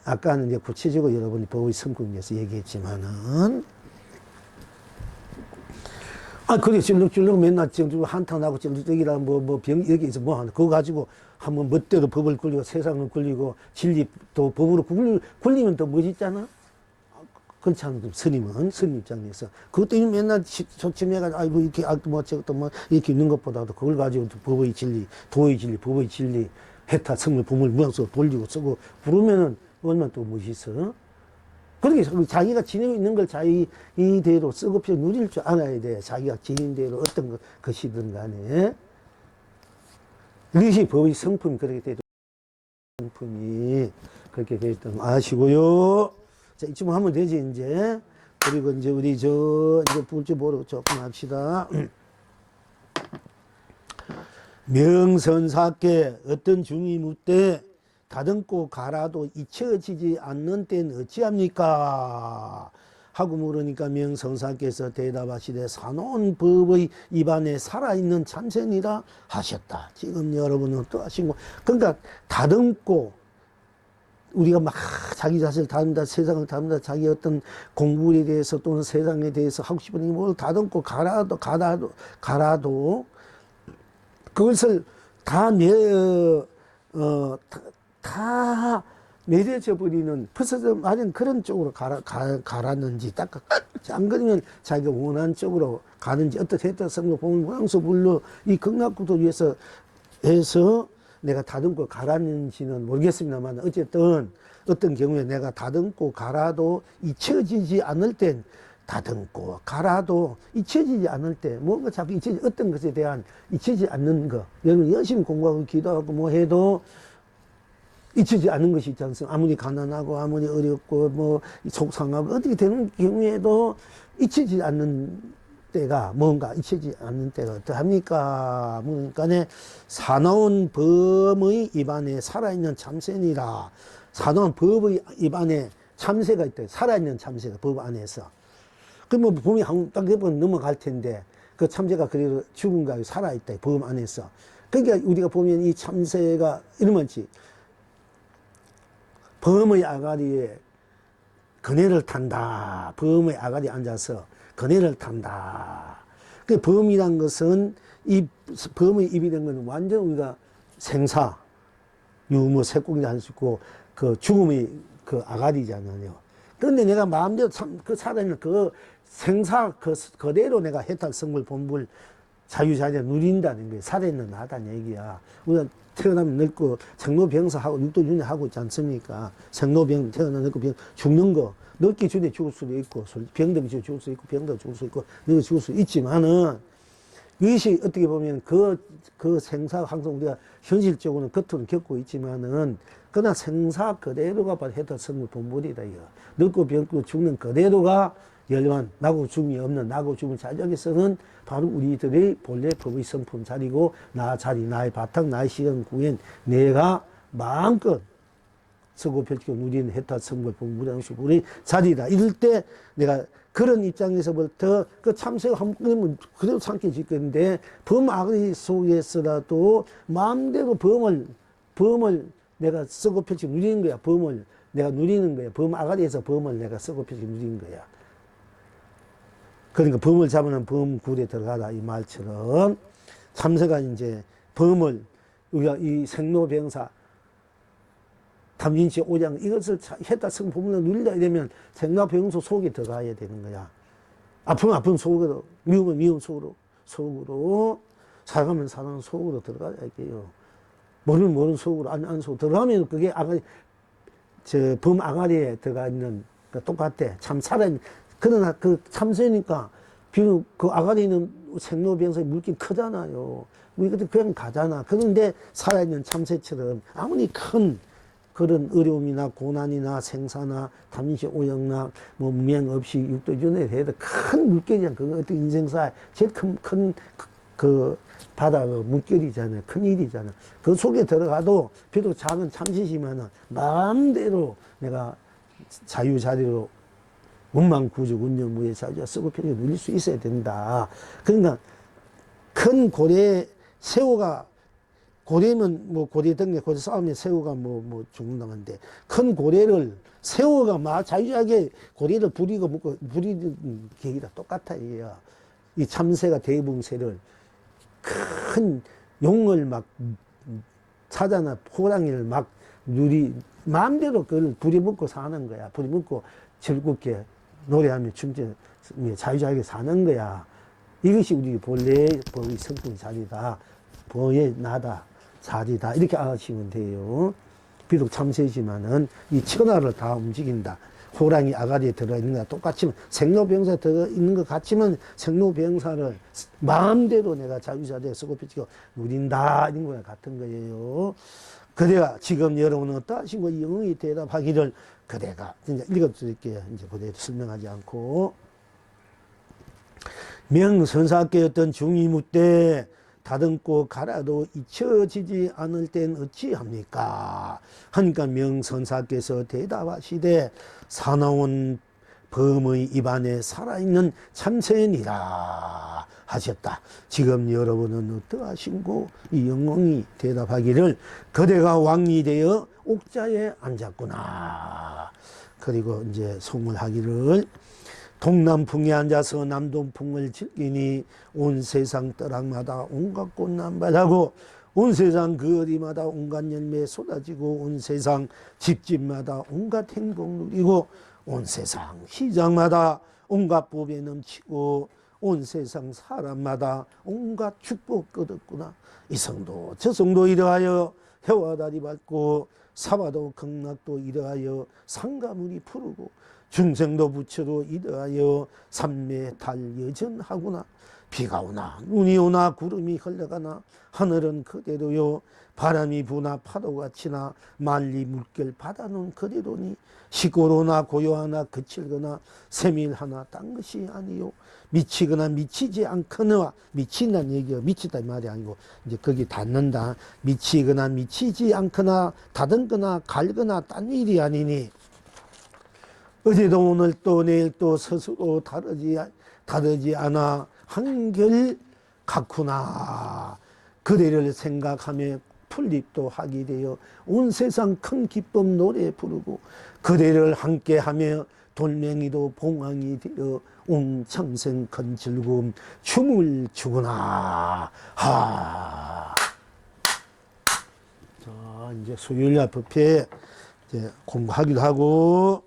[SPEAKER 1] 아까는 이제 구체적으로 여러분이 법의 성품에서 얘기했지만은, 그래, 쩔룩쩔룩 맨날 한탄하고 쩔룩쩔룩이라 여기 있어 뭐 하나. 그거 가지고 한번 멋대로 법을 굴리고 세상을 굴리고 진리 또 법으로 굴리면 더 멋있잖아? 그렇지 않은 스님 입장에서. 그것 때문에 맨날 조침해가지고, 아이고, 이렇게, 저것도 이렇게 있는 것보다도 그걸 가지고 법의 진리, 도의 진리, 법의 진리, 해타, 성물, 보물, 무양서 돌리고 쓰고 부르면은 얼마나 또 멋있어? 그렇게 자기가 지니고 있는 걸 자기대로 쓰고 펴 누릴 줄 알아야 돼. 자기가 지닌 대로 어떤 것이든 간에. 이것이 법의 성품이 그렇게 되도 성품이 그렇게 되었던 거 아시고요. 자, 이쯤 하면 되지, 이제. 그리고 이제 우리 이제 볼줄 모르고 조금 합시다. 명선사께 어떤 중이 묻되 다듬고 갈아도 잊혀지지 않는 때는 어찌합니까? 하고 물으니까 명선사께서 대답하시되 사놓은 법의 입안에 살아있는 참선이라 하셨다. 지금 여러분은 또 하시고, 그러니까 다듬고 우리가 막 자기 자신을 다룬다, 세상을 다룬다, 자기 어떤 공부에 대해서 또는 세상에 대해서 하고 싶은 뭘 다듬고 갈아도 그것을 다 내려져 버리는, 벗어져 말인 그런 쪽으로 갈았는지, 안 그러면 자기가 원하는 쪽으로 가는지, 어떻게 했다, 성도 보면 무랑소 불로 이 극락구도 위해서 해서 내가 다듬고 갈았는지는 모르겠습니다만, 어쨌든 어떤 경우에 내가 다듬고 갈아도 잊혀지지 않을 땐 다듬고 갈아도 잊혀지지 않을 때 뭔가 자꾸 어떤 것에 대한 잊혀지지 않는 거, 여러분 열심히 공부하고 기도하고 뭐 해도 잊히지 않는 것이 있지 않습니까? 아무리 가난하고 아무리 어렵고 뭐 속상하고 어떻게 되는 경우에도 잊히지 않는 때가 뭔가 잊히지 않는 때가 어떠합니까? 그러니까 사나운 범의 입안에 살아있는 참새니라. 사나운 법의 입안에 참새가 있다. 살아있는 참새가 법 안에서. 그러면 봄이 딱 넘어갈 텐데 그 참새가 그래도 죽은가 살아있다. 법 안에서. 그러니까 우리가 보면 이 참새가 이러면지 범의 아가리에 그네를 탄다. 범의 아가리에 앉아서 그네를 탄다. 그 범이란 것은 이 범의 입이라는 것은 완전 우리가 생사, 유무, 색공이라 할 수 있고 그 죽음의 그 아가리잖아요. 그런데 내가 마음대로 그 살아있는 그 생사 그대로 내가 해탈 성불 본불 자유자재 누린다는 게 살아있는 나다는 얘기야. 우리가 태어나면 늙고 생로병사하고 육도윤회하고 있지 않습니까? 생로병 태어나 늙고 병 죽는 거 늙기 전에 죽을 수도 있고 병들기 전에 죽을 수 있고 병들어 죽을 수 있고 늙어 죽을 수 있지만은 이것이 어떻게 보면 그 생사 항상 우리가 현실적으로는 겉으로 겪고 있지만은 그러나 생사 그대로가 바로 해탈 성불 본불이다. 늙고 병고 죽는 그대로가 열반 나고 죽음이 없는 나고 죽음을 자적에서는 바로 우리들의 본래 법의 성품 자리고 나 자리 나의 바탕 나의 시간 구엔 내가 마음껏 서고 펼치고 누리는 해탈 성불 본불의 우리 자리다. 이럴 때 내가 그런 입장에서부터 그 참새가 한 번은 그대로 삼켜질 건데 범악의 속에서라도 마음대로 범을 내가 서고 펼치고 누리는 거야. 범을 내가 누리는 거야. 범 아가리에서 범을 내가 서고 펼치고 누리는 거야. 그러니까 범을 잡으면 범굴에 들어가라 이 말처럼 참새가 이제 범을 우리가 이 생로병사 담진치 오장 이것을 해탈 성품을 누리려 이러면 생로병사 속에 들어가야 되는 거야. 아프면 아픈 속으로 미우면 미운 속으로 살아가면 사는 속으로 들어가야 돼요. 모르는 속으로 안 속으로 들어가면 그게 범 아가리에 들어가 있는 똑같대. 참 살아있는 그러나 그 참새니까 비록 그 아가리는 생로병사의 물기 크잖아요. 우리가 그냥 가잖아. 그런데 살아있는 참새처럼 아무리 큰 그런 어려움이나 고난이나 생사나 담시 오영나 뭐 무명 없이 육도준에 해도 큰 물결이잖아. 그거 어떤 인생사에 제일 큰 그 바다가 물결이잖아요. 큰 일이잖아. 그 속에 들어가도 비록 작은 참새지만은 마음대로 내가 자유자리로 원망구조 운영무예 자유자 쓰고 편하게 누릴 수 있어야 된다. 그러니까 큰 고래 새우가 고래는 뭐 고래 등에 고래 싸우면 새우가 뭐 죽는다는데 큰 고래를 새우가 막 자유자게 고래를 부리고 먹고 부리는 계기가 똑같아요. 이 참새가 대붕새를 큰 용을 막 찾아나 호랑이를 막 마음대로 그걸 부리먹고 사는 거야. 부리먹고 즐겁게 노래하며 춤추며 자유자하게 사는 거야. 이것이 우리 본래 법의 성품 자리다. 법의 나다. 자리다. 이렇게 아시면 돼요. 비록 참새지만은 이 천하를 다 움직인다. 호랑이 아가리에 들어있는 거랑 똑같지만 생로병사에 들어있는 것 같지만 생로병사를 마음대로 내가 자유자재에 쓰고 펼치고 누린다. 이런 거랑 같은 거예요. 그대가 지금 여러분은 어떠하신 거 영웅이 대답하기를 그대가 이제 읽어드릴게요. 이제 그대로 설명하지 않고 명선사께였던 중이 묻되 다듬고 갈아도 잊혀지지 않을 땐 어찌합니까? 하니까 명선사께서 대답하시되 사나운 범의 입안에 살아있는 참새니라 하셨다. 지금 여러분은 어떠하신고? 이 영웅이 대답하기를 그대가 왕이 되어 옥자에 앉았구나. 그리고 이제 송을하기를 동남풍에 앉아서 남동풍을 즐기니 온 세상 떠락마다 온갖 꽃남발하고 온 세상 그 어디마다 온갖 열매 쏟아지고 온 세상 집집마다 온갖 행복 누리고 온 세상 시장마다 온갖 법에 넘치고 온 세상 사람마다 온갖 축복 거뒀구나. 이 성도 저 성도 이러하여 해와 달이 밝고 사바도 극락도 이러하여 상가문이 푸르고 중생도 부처로 이르하여 삼매 달여전하구나. 비가 오나 눈이 오나 구름이 흘러가나 하늘은 그대로요. 바람이 부나 파도가 치나 만리 물결 바다는 그대로니 시골오나 고요하나 그칠거나 세밀하나 딴 것이 아니요. 미치거나 미치지 않거나 미친다는 얘기가 미치다 이 말이 아니고 이제 거기 닿는다. 미치거나 미치지 않거나 닫은거나 갈거나 딴 일이 아니니 어제도 오늘 또 내일 또 스스로 다르지 않아 한결 같구나. 그대를 생각하며 풀립도 하게 되어 온 세상 큰 기쁨 노래 부르고 그대를 함께하며 돌멩이도 봉황이 되어 온 청생 큰 즐거움 춤을 추구나. 하. 자, 이제 수요일날 법회 이제 공부하기도 하고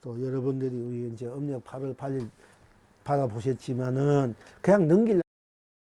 [SPEAKER 1] 또 여러분들이 우리 이제 음력 8월 8일 받아보셨지만은 그냥 넘기려고